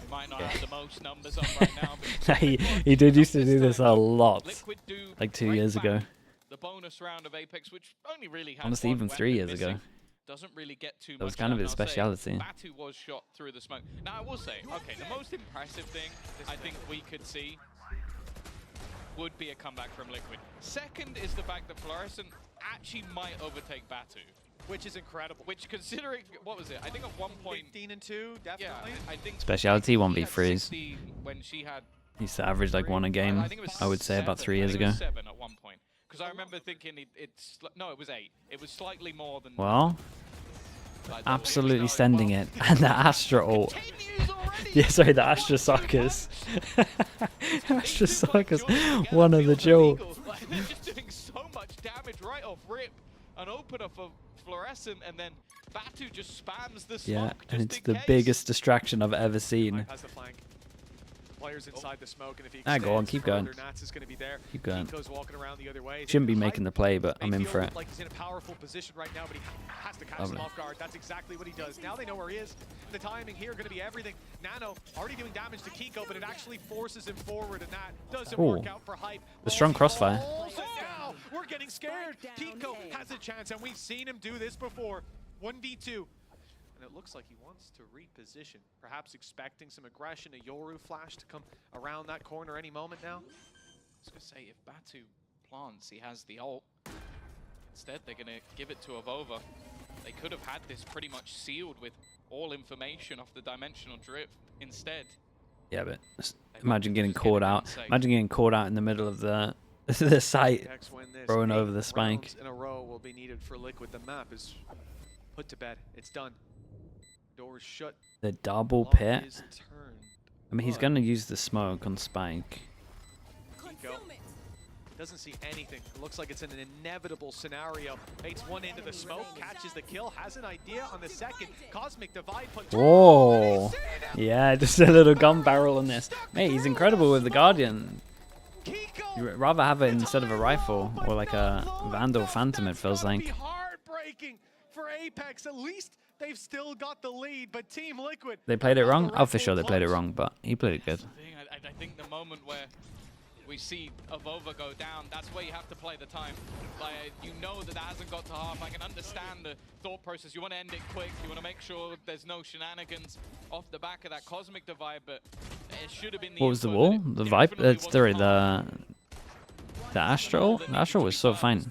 We might not have the most numbers on right now, but he did used to do this a lot. Liquid do Like 2 break years ago. back the bonus round of Apeks, which only really had Honestly, one even 3 weapon years ago. missing. Doesn't really get too That was much kind of love. his And I'll say, speciality. Batu was shot through the smoke. Now I will say, okay, the most impressive thing I think we could see would be a comeback from Liquid. Second is the fact that Fluorescent actually might overtake Batu, Which is incredible. which considering, what was it? I think at one point, 15 and 2, yeah, definitely. I think Speciality he 1v3s. had 60 when she had He used to average like 1 a game, I think it was I would say, about 3 years I think it ago. was 7 at one point. Because I remember thinking it's no, it was 8. It was slightly more than. Well, like, absolutely sending it. And the Astra ult. Continues already. Yeah, sorry, the Astra Suckers. Astra Suckers, one of the duel. Like, they're just doing so much damage right off rip. An opener for Fluorescent, and then Batu just spams the smoke. Yeah, just and it's in the case. biggest distraction I've ever seen. Hype has the flank. players inside the smoke, and if he Go on, keep going. Nats is going to be there. Keep going. Kiko's walking around the other way. Shouldn't be making the play, but I'm in for it. Like he's in a powerful position right now, but he has to catch them off guard. That's exactly what he does. Now they know where he is. The timing here going to be everything. Nano already doing damage to Kiko, but it actually forces him forward, and that doesn't work out for Hype. The strong crossfire. Now we're getting scared. Kiko has a chance, and we've seen him do this before. 1v2. And it looks like he wants to reposition, perhaps expecting some aggression, a Yoru flash to come around that corner any moment now. I was going to say, if Batu plants, he has the ult. Instead, they're going to give it to Avova. They could have had this pretty much sealed with all information off the dimensional drift instead. Yeah, but imagine getting caught out. Imagine getting caught out in the middle of the the site, throwing over the spike. In a row will be needed for Liquid. The map is put to bed. It's done. Doors shut. The double pit. I mean, he's going gonna use the smoke on spike. Doesn't see anything. It looks like it's an inevitable scenario. Baits one into the smoke, catches the kill, has an idea on the second. Cosmic Divide put. Whoa! Yeah, just a little gun barrel on this. Mate, he's incredible with the Guardian. You'd rather have it instead of a rifle or like a Vandal Phantom, it feels like. Heartbreaking for Apeks. At least they've still got the lead, but Team Liquid. They played it wrong? Oh, for sure they played it wrong, but he played it good. I think the moment where we see Avova go down, that's where you have to play the time. Like, you know that hasn't got to half. I can understand the thought process. You want to end it quick. You want to make sure there's no shenanigans off the back of that Cosmic Divide, but it should have been the. What was the wall? The Viper? Sorry, the Astral? The Astral was so fine.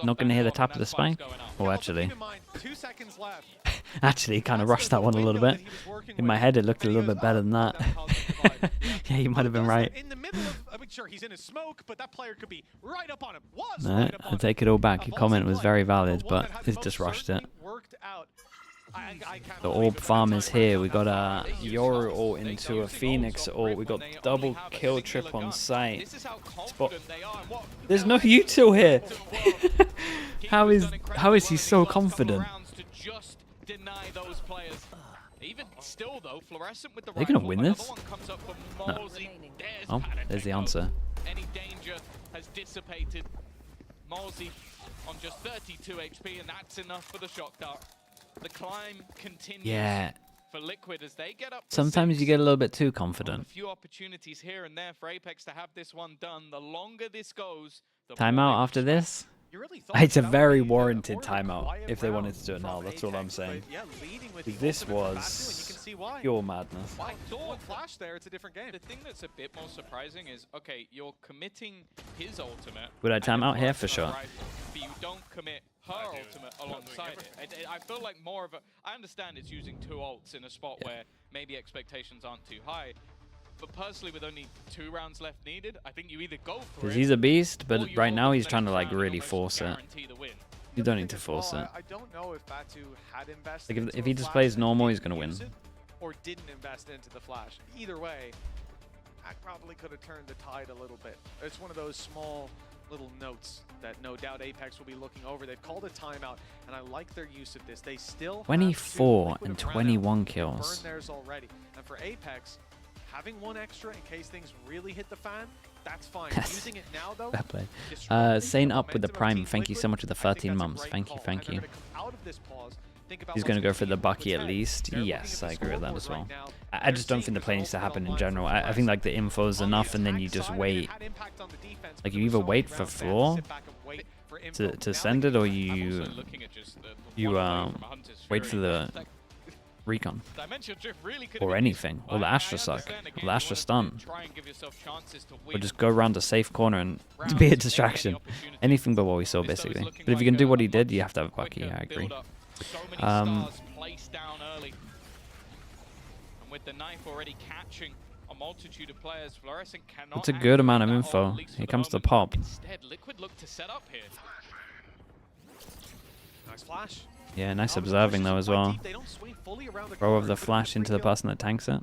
Not going to hear the tap of the spike? Oh, actually. 2 seconds left. Actually, kind of rushed that one a little bit. In my head, it looked a little bit better than that. Yeah, you might have been right. In the middle of, I mean, sure, he's in a smoke, but that player could be right up on him. No, I'll take it all back. Your comment was very valid, but he's just rushed it. The orb farm is here. We got a Yoru ult into a Phoenix ult. We got double kill trip on site. There's no util here. How is he so confident? Even still, though, Fluorescent with the They're gonna win this? No. Oh, there's the answer. Any danger has dissipated. Malsey on just 32 HP, and that's enough for the shock dart. The climb continues. Yeah. For Liquid as they get up. Sometimes you get a little bit too confident. A few opportunities here and there for Apeks to have this one done. The longer this goes, the timeout after this? It's a very warranted timeout if they wanted to do it now. That's all I'm saying. This was pure madness. I thought flash there, it's a different game. The thing that's a bit more surprising is, okay, you're committing his ultimate. Would I time out here for sure? But you don't commit her ultimate alongside it. I feel like more of a. I understand it's using 2 ults in a spot where maybe expectations aren't too high. But personally, with only 2 rounds left needed, I think you either go for it. He's a beast, but right now he's trying to like really force it. You don't need to force it. I don't know if Batu had invested. Like if he just plays normal, he's gonna win. Or didn't invest into the flash. Either way, that probably could have turned the tide a little bit. It's one of those small little notes that no doubt Apeks will be looking over. They've called a timeout, and I like their use of this. They still 24 and 21 kills. Burn theirs already. And for Apeks, having 1 extra in case things really hit the fan, that's fine. Using it now, though. Fair play. Saint up with the Prime. Thank you so much for the 13 months. Thank you. He's going to go for the Bucky at least. Yes, I agree with that as well. I just don't think the play needs to happen in general. I think like the info is enough, and then you just wait. Like you either wait for floor to send it, or you wait for the recon or anything, or the Astra suck, or the Astra stun, or just go around a safe corner and be a distraction. Anything but what we saw basically. But if you can do what he did, you have to have Bucky. I agree. With the knife already catching a multitude of players, Fluorescent cannot. That's a good amount of info. Here comes the pop. Instead, Liquid look to set up here. Nice flash. Yeah, nice observing though as well. Throw of the flash into the person that tanks it.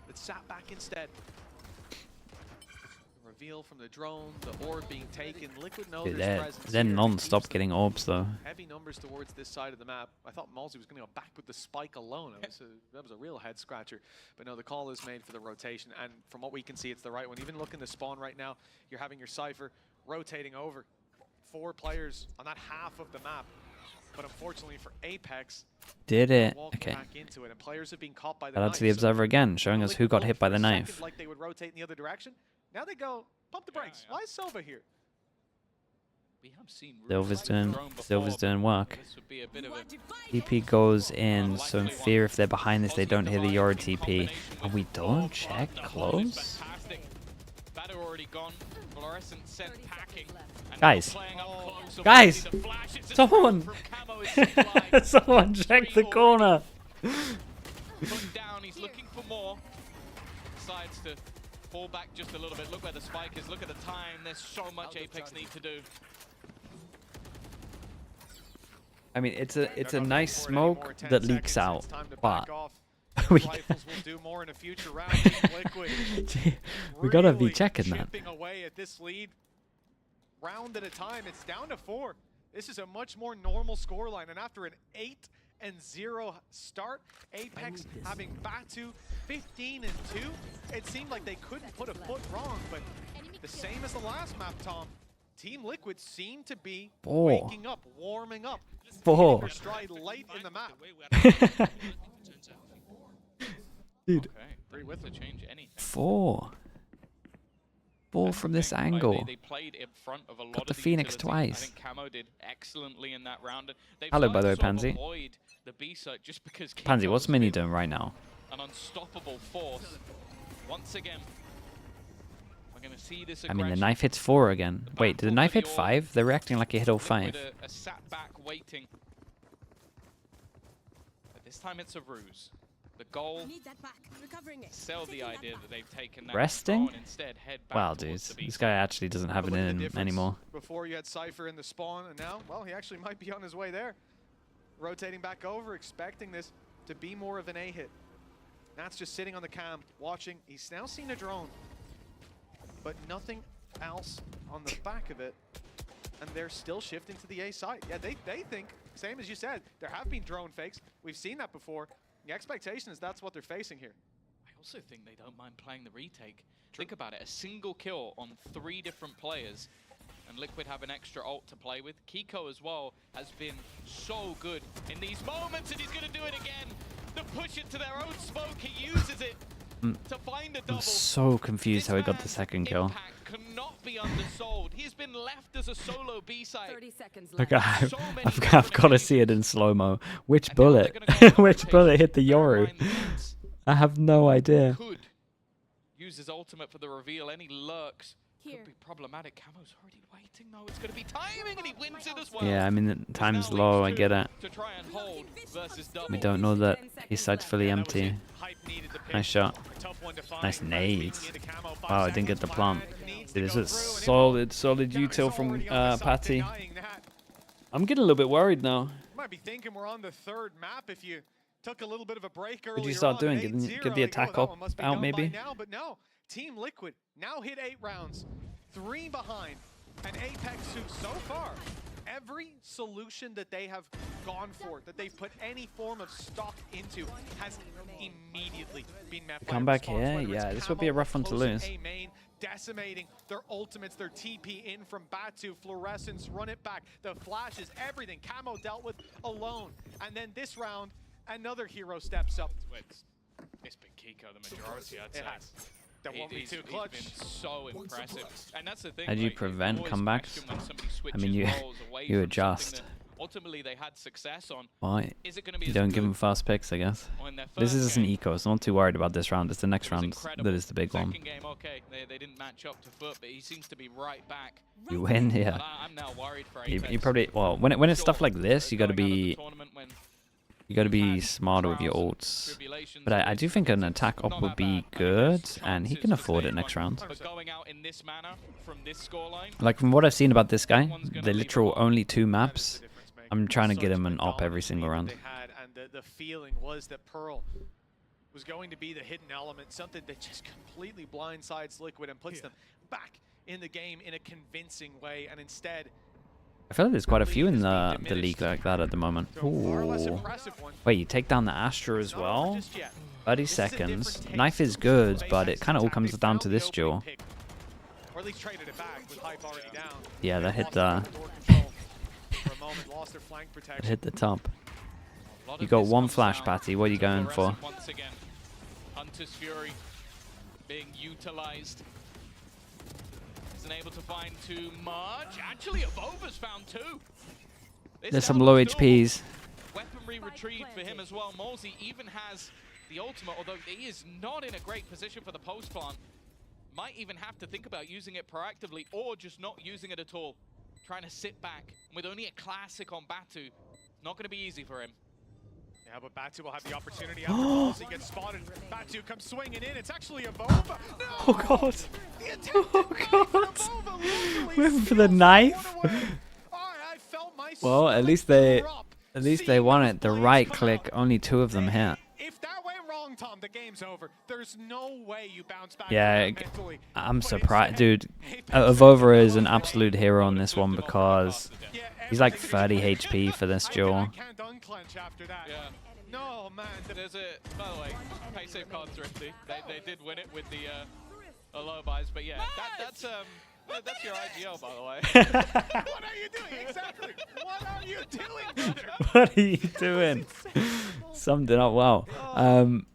It sat back instead. Reveal from the drone, the orb being taken. Liquid knows They're non-stop getting orbs though. Heavy numbers numbers towards this side of the map. I thought Malsey was going to go back with the spike alone. That was a real head scratcher. But no, the call is made for the rotation. And from what we can see, it's the right one. Even looking to spawn right now, you're having your Cypher rotating over. 4 players on that half of the map. But unfortunately for Apeks, Did it? walking Okay. back into it, and players have been caught by the Shout out knife. to the So observer again, showing us who got hit by the knife. Like they would rotate in the other direction. Now they go, pump the brakes. Yeah. Why is Silva here? We have seen Silver's doing before, work. but this would be a bit of a TP goes in, so in fear if they're behind this, they don't hear the Yora TP. And we don't check close? fantastic. Batter already gone. Fluorescent sent packing. And Guys. now playing up close, so Guys. we see the flash. It's a Someone. from Camo is supplied. Someone check the corner. Put down, he's looking for more. Decides to fall back just a little bit. Look where the spike is. Look at the time. There's so much Apeks need to do. I mean, it's a They're not nice going for it anymore. smoke 10 that leaks seconds. out, It's time to but back off. we Rifles will do more in a future round. Team Liquid we gotta be really checking that. chipping away at this lead. Round at a time, it's down to 4. This is a much more normal scoreline, and after an 8-0 start, Apeks having Batu 15-2, it seemed like they couldn't put a foot wrong, but the same as the last map, Tom. Team Liquid seemed to be waking up, warming up, hitting their stride late in the map. Dude, Okay, pretty with to change anything. 4 from this Like, angle. They played in front of a lot Got of the Phoenix utilities. twice. I think Camo did excellently in that round. They've Hello, by the way, started to sort of Pansy. avoid the B side just because Pansy, Kiko's what's Mini been doing right now? an unstoppable force. Once again, we're going to see this I mean, the aggression. knife hits 4 again. Wait, did the knife hit 5? They're reacting like it hit all 5. Liquid are sat back waiting. But this time it's a ruse. The goal, Need that back. Recovering it. sell the Taking that idea back. that they've taken that Resting? control and instead head back Wow, towards dudes, the B this side. guy actually doesn't have But it look at the in difference. anymore. Before you had Cypher in the spawn, and now, well, he actually might be on his way there. Rotating back over, expecting this to be more of an A hit. Nat's just sitting on the cam, watching. He's now seen a drone, but nothing else on the back of it. And they're still shifting to the A side. Yeah, they think, same as you said, there have been drone fakes. We've seen that before. The expectation is that's what they're facing here. I also think they don't mind playing the retake. Think about it, a single kill on 3 different players, and Liquid have an extra ult to play with. Kiko as well has been so good in these moments, and he's going to do it again. To push it to their own smoke, he uses it to find a double. I'm so confused how he got the This second man's kill. impact cannot be undersold. He's been left as a solo B-side. 30 seconds Look, left. I've got to see it in slow-mo. Which bullet? Which bullet hit the Yoru? I have no idea. Could use his ultimate for the reveal. Any lurks Here. could be problematic. Camo's already waiting though. It's going to be timing, and he wins it as well. Yeah, I mean, the There's time's now low, I leads get two it. To try and hold versus double. We don't know that his side's fully Yeah, that was empty. it. Hype needed to pick. Nice shot. Tough one to find. Nice nades. Feeding into Camo, 5 Wow, I didn't get seconds the plant. flat. Needs Dude, to this go is through, and solid Now util it's from already on the side, Patty. denying that. I'm getting a little bit worried now. You might be thinking we're on the 3rd map if you took a little bit of a break earlier. What did you start on, doing? 8-0, Get the like, attack that up one must be out done by maybe? now, but no. Team Liquid now hit 8 rounds, 3 behind, and Apeks who so far every solution that they have gone for, that they've put any form of stock into, has immediately been met by Come a back response, here? whether it's Yeah, this would be Camo a rough one to closing lose. A main, decimating their ultimates, their TP in from Batu, Fluorescence, run it back, the flashes, everything Camo dealt with alone. And then this round, another hero steps up. It's been Kiko the majority, I'd It say. has. That won't be He's too clutch. been so impressive, and that's the thing. How do you like, prevent always comebacks? question when somebody I mean, switches roles away you from something adjust. that ultimately they had success on. Why? Is it going to be You as don't give good him fast picks, I guess. on their This first is an game? eco, so I'm not too worried about this round. It's the next It was round incredible. that is the big Second one. game, okay, they didn't match up to Foot, but he seems to be right back. You win, yeah. But I'm now worried for You Apeks. probably, well, when it's stuff like this, you got to Going out of the be tournament when smarter with your ults. But I do think an attack up would be good, and he can afford it next round. But going out in this manner from this scoreline, Like from what I've seen about this guy, the literal only 2 maps, I'm trying to get him an op every single round. They had, and the feeling was that Pearl was going to be the hidden element, something that just completely blindsides Liquid and puts them back in the game in a convincing way. And instead, I feel like there's quite a few in the league like that at the moment. Ooh. Wait, you take down the Astra as well? 30 seconds. Knife is good, but it kind of all comes down to this duel. Yeah, that hit the... that hit the top. You got one flash, Patty. What are you going for? Once again, Hunter's Fury being utilized. Isn't able to find too much. Actually, Avova's found two. There's some low HPs. Weaponry retrieved for him as well. Morsey even has the ultimate, although he is not in a great position for the post plant. Might even have to think about using it proactively or just not using it at all. Trying to sit back. With only a classic on Batu, not going to be easy for him. Yeah, but Batu will have the opportunity after Morsey gets spotted. Batu comes swinging in. It's actually Avova. No! Oh god. Oh god. Went for the knife. Well, at least they won it. The right click, only 2 of them hit. If that went wrong, Tom, the game's over. There's no way you bounce back. Yeah, I'm surprised, dude. Avova is an absolute hero on this one because he's like 30 HP for this duel. Yeah. No, man. There's a, by the way, pay safe card thrifty. They did win it with the low buys, but yeah, that's your IGL, by the way. What are you doing? Exactly. What are you doing, brother? What are you doing? Summed it up well.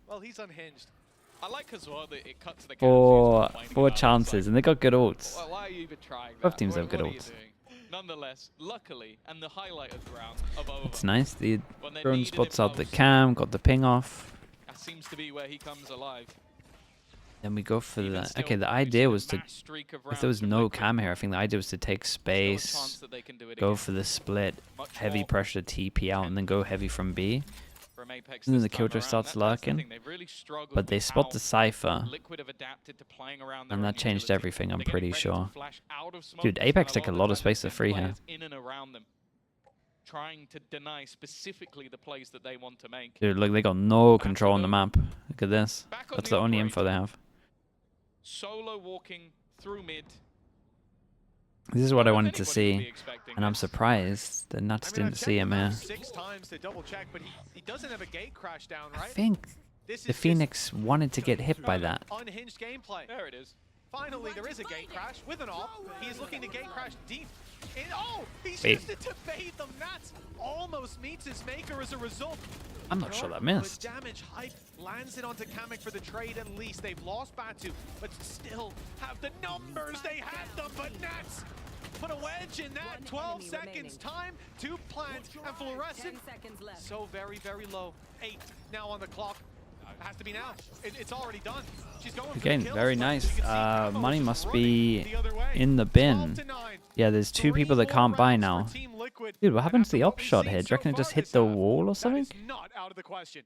Well, he's unhinged. I like as well that it cut to the Four chances, and they got good ults. Why are you even trying that? Both teams have good What are you ults. doing? Nonetheless, luckily, and the highlight of the round of over. It's nice. The When they drone needed spots it out the most. cam, got the ping off. That seems to be where he comes alive. Then we go for Even the... still, Okay, the we've idea seen a was to... match streak of If rounds there was from no Liquid. cam here, I think the idea was to take Still a chance space, that they can do it go again. for the split, Much heavy more pressure TP out, and then go heavy from B. from Apeks And then this the Killjoy time around. starts That's the lurking. thing, they've really struggled But they with spot how the Cypher, Liquid have adapted to playing around their and own that changed utility. everything, I'm They're getting pretty ready to sure. flash out of smoke, Dude, and Apeks take a the lot of time space they've for free players here. in and around them, trying to deny specifically the plays that they want to make. Dude, look, they got no control on the map. Look at this. Back on That's the only info operator. they have. Solo walking through mid. This is what I If wanted to anybody would be see, expecting and I'm this. surprised the Nuts didn't see him here. 6 times to double check, but he doesn't have a gate crash down, I right? think This the is Phoenix wanted to get hit by that. unhinged gameplay. There it is. Finally, there is a gate crash with an off. He is looking to gate crash deep. He's Wait. used it to bait them. Nats almost meets his maker as a result. I'm not sure that Good missed. damage. Hype lands it onto Kamek for the trade at least. They've lost Batu, but still have the numbers. They had them, but Nats put a wedge in that. 12 seconds time to plant, and Fluorescent so very, very low. 8 now on the clock. It has to be now. It's already done. She's going for the Again, kills, very but nice. you can see Camo Money just must running be the other way. in the 12 bin. to 9. Yeah, there's 2 people that 3 can't more buy rounds now. for Team Liquid. Dude, what happened to After the what op we've shot seen here? Do you so reckon it far just hit this the half, wall or that something? is not out of the question.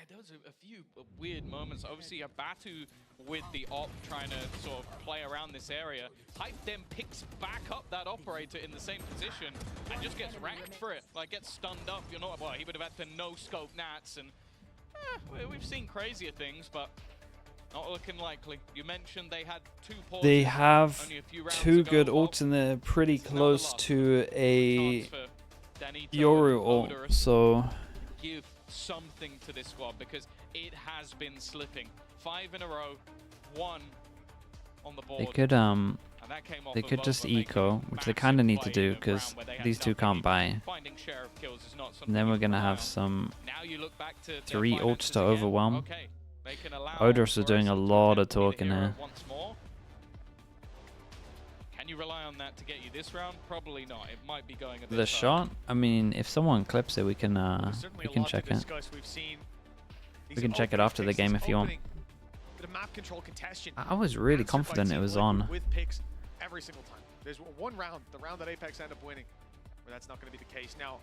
There was a few weird moments. Obviously, a Batu with the op trying to sort of play around this area. Hype then picks back up that operator in the same position and just gets wrecked for it. Like, gets stunned up. You're not, well, he would have had to no-scope Nats, and we've seen crazier things, but not looking likely. You mentioned they had 2 pauses. They have only a few rounds 2 ago. good Well, ults, and they're pretty it's another close loss. to a chance for Danito Yoru and ult, Odorous so give something to this squad because it has been slipping. 5 in a row, 1 on the board. they could and that came off they of could just Vova making eco, which they massive kind of need to play in do a because round where they had these 2 nothing. can't buy. Finding share of kills is not And something then you we're can gonna rely have on. some Now you look back to their 3 ults finances to again. overwhelm. Okay, they can allow Odorous is doing a Fluorescent lot to of be the talking hero here. once more. Can you rely on that to get you this round? Probably not. It might be going a bit The further. shot, I mean, if someone clips it, we can Certainly we a can lot check to it. discuss. We've seen We can check it after the game if you want. The map control contention. I was really answered by confident it Team was Liquid on. with picks every single time. There's one round, the round that Apeks end up winning, where that's not going to be the case. Now,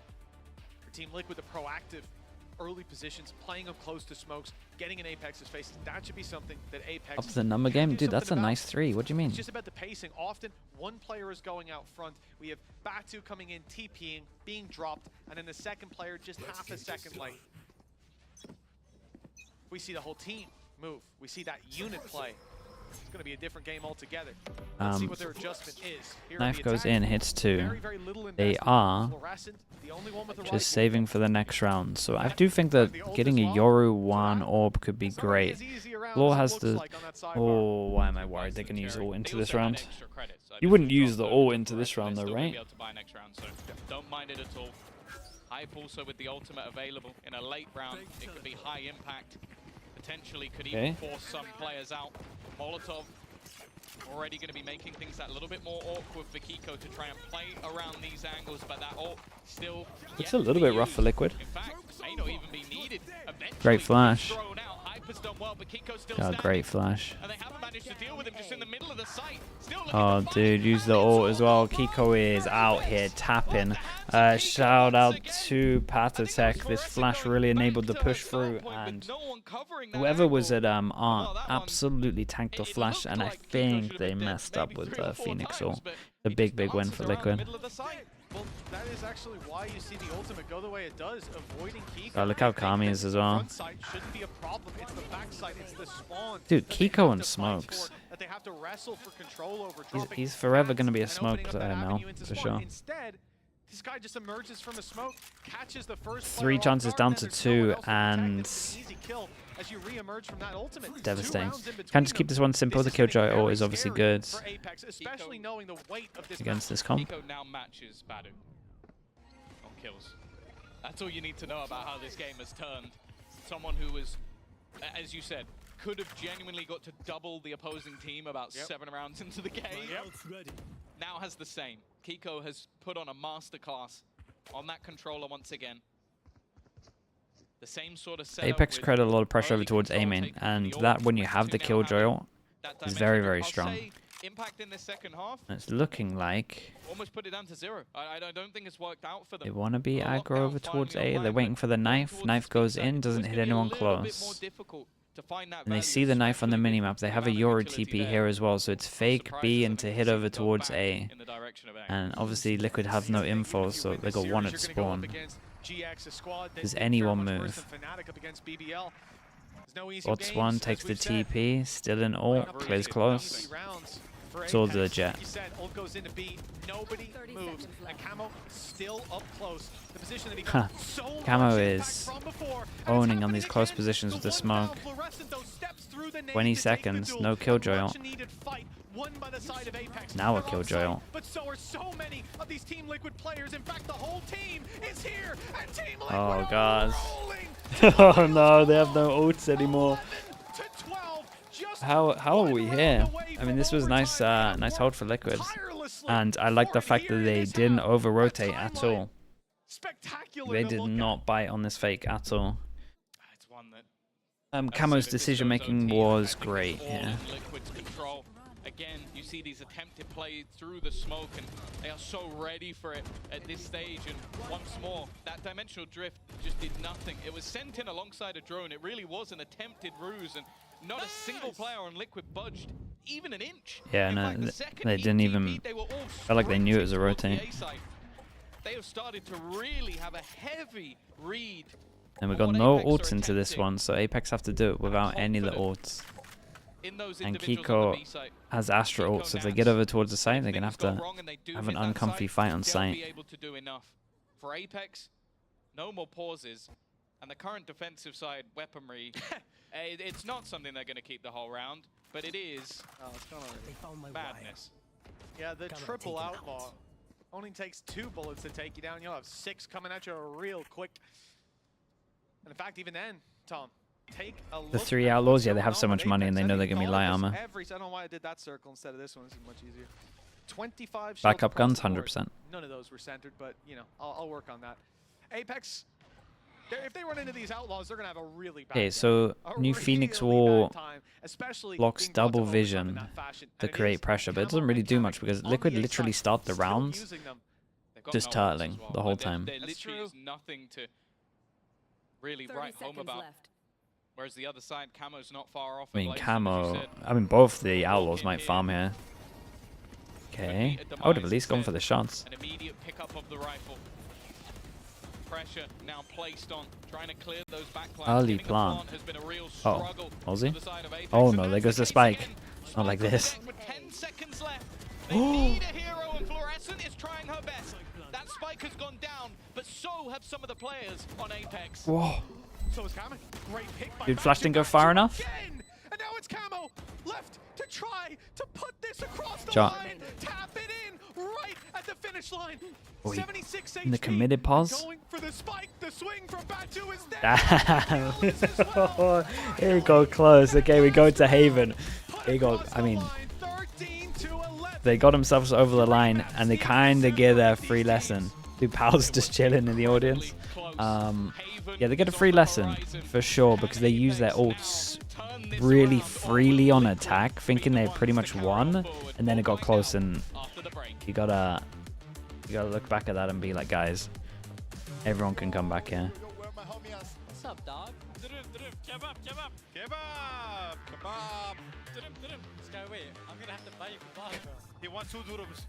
for Team Liquid, the proactive early positions, playing up close to smokes, getting in Apex's face, that should be something that Apeks Up to the number can game, do dude. That's a something about. nice 3. What do you mean? It's just about the pacing. Often, one player is going out front. We have Batu coming in, TPing, being dropped, and then the second player just half a second late. We see the whole team move. We see that unit play. it's going to be a different game altogether. Let's see what their adjustment is. Here on Knife the goes attack, in, hits 2. very little They investment. are Fluorescent, the only one with the rifle. just saving for the next round. So I do think that getting a Yoru 1 orb could be It's not great. as easy around Law as it has looks the... like on that sidebar. Oh, why am I worried they're going to use ult into They this also had round? extra credits, so You just wouldn't drop use the those ult for into this rest, they're round though, still gonna right? be able to buy next round, so don't mind it at all. Hype also with the ultimate available in a late round. It could be high impact. Potentially could even force some players out. Molotov already going to be making things that little bit more awkward for Kiko to try and play around these angles, but that ult still It's a little bit rough for Liquid. In fact, may not even be needed. Great flash. Thrown out. Hype has done well, but Kiko's still Oh, standing. great flash. And they haven't managed to deal with him just in the middle of the site. Still looking Oh, to fight. dude, use the ult as well. Kiko is out here tapping. Shout out to Patatech. This flash really enabled the push through, and whoever was at Art absolutely tanked the flash, and I think they messed up with Phoenix ult. The big win for Liquid. Well, that is actually why you see the ultimate go the way it does, avoiding Kiko. Oh, look how calm he is as well. Front side shouldn't be a problem. It's the back side, it's the spawn. Dude, that they Kiko have and to fight smokes. for, that they have to wrestle for control over. He's forever going to be a and smoke opening up that player now, avenue into for spawn. sure. Instead, this guy just emerges from the smoke, catches the first 3 player off chances guard, down and to there's no one 2, else to protect, and it's an easy kill as you re-emerge from that ultimate. 2 devastating. rounds in between Can't just keep them. this one simple. The This is gonna be Killjoy ult very is obviously scary good for Apeks, especially knowing the weight of this against match. this comp. Kiko now matches Badu on kills. That's all you need to know about how this game has turned. Someone who was, as you said, could have genuinely got to double the opposing team about 7 rounds into the game. Now has the same. Kiko has put on a masterclass on that controller once again. The same sort of setup Apeks with created a lot of pressure over early towards control aiming, taken from and the that ult, when you to have the now Killjoy having ult, that is dimension. very I'll strong. say impact in the second half It's looking like almost put it down to 0. I don't think it's worked out for them. they want to be The aggro lockdown over towards finally A. online, They're waiting but for the knife. towards Knife the goes side, in, it's doesn't gonna hit be a anyone little bit more close. difficult to find that And they value, see the knife on the especially with minimap. They the have a amount of Yoru utility TP there. here as well, so it's I'm fake surprised B it and to doesn't hit seem over to go towards back A. in the direction of A. And obviously Liquid have no info, so they got one at spawn. Does anyone move? Bots 1 takes the TP, still in ult, plays close. Saw the jet. Ult goes into B, nobody moves, and Camo still up close. The position that he Huh. got so much Camo impact is from before, and it's owning on happening these close again. positions with the 1 smoke. down, Fluorescent, those steps through the nade 20 to take the seconds, duel. no Killjoy A ult. much-needed fight won by the side of Apeks. Now a They're Killjoy on site, ult. but so are so many of these Team Liquid players. In fact, the whole team is here, and Team Liquid Oh, are God. rolling. Oh no, they have no ults anymore. 11 to 12, just How are we one here? round away I mean, from this was nice, overtime, and nice hold for Liquid, tirelessly and I like the fact that forward they here in didn't this over hour. rotate A at timeline all. spectacular They to did look not bite on this fake at all. It's one that, as I Camo's said, if this decision goes making OT, was I think great. it's all Yeah. in Liquid's control. Again, you see these attempted plays through the smoke, and they are so ready for it at this stage. And once more, that dimensional drift just did nothing. It was sent in alongside a drone. It really was an attempted ruse, and not a single player on Liquid budged even an inch. Yeah, In no, fact, the second they he didn't TP'd, even. they were all Felt like they knew it was a sprinting rotate. towards the A side. They have started to really have a heavy read. And we on got what no Apeks are ults into this attempting. one, so Apeks have to do it without any of the ults. In those And individuals on the Kiko B side. has Astra Kiko ult, so if they Nats, get over towards the site, if they're gonna things have go to wrong and they do have hit an that uncomfy site, fight on they'll site. be able to do enough. For Apeks, no more pauses, and the current defensive side weaponry, it's not something they're going to keep the whole round, but it is Oh, it's gone already. madness. Yeah, the triple outlaw only takes 2 bullets to take you down. You'll have 6 coming at you real quick. And in fact, even then, Tom, take a look. The 3 at outlaws, what's yeah, they going have so on much with money and Apeks. they I know think they're gonna be light Golem is armor. I don't know why I did that circle instead of this one. This is much easier. 25 shields Backup across guns, the board. 100%. None of those were centered, but you know, I'll work on that. Apeks, if they run into these outlaws, they're gonna have a really bad Okay, game. so A new really Phoenix bad War time, especially blocks being brought to double overtime in vision that fashion. to And it create is pressure, but it Camo doesn't really and do Camo much because on Liquid the A literally side, start the still rounds using them. They've got just no ults as turtling well. the whole There- time. There That's literally is true. nothing to really 30 write home seconds about. left. Whereas the other side, Camo's not far off. I mean, Blazing, as you Camo. said. I mean, both the outlaws might farm here. Okay, I would have at least gone for the shots. An immediate pickup of the rifle. Pressure now placed on trying to clear those back lines. Early Getting the plant. has been a real Oh, struggle Aussie? for the side of Apex, Oh and no, that's there goes the case spike. again. Not like this. With 10 seconds left. They need a hero, and Fluorescent is trying her best. That spike has gone down, but so have some of the players on Apeks. Whoa. So is Camo. Great pick by Dude, Flash didn't go far enough. Again. And now it's Camo left to try to put this across the Shot. line. Tap it in right at the finish line. Oh, 76 in the HP. committed pause. Going for the spike. The swing from Batu is there. Damn. He got close. Okay, we go to Haven. He got, I mean, 13 to 11. they got themselves over the line and they kind of get their free lesson. Dude, Pal's just chilling in the audience. Yeah, they get a free lesson for sure because they use their ults really freely on attack, thinking they pretty much won, and then it got close, and you gotta look back at that and be like, guys, everyone can come back here. What's up, dog? Kebab! This guy, wait, I'm gonna have to buy you kebab, bro. He wants 2 dirhams.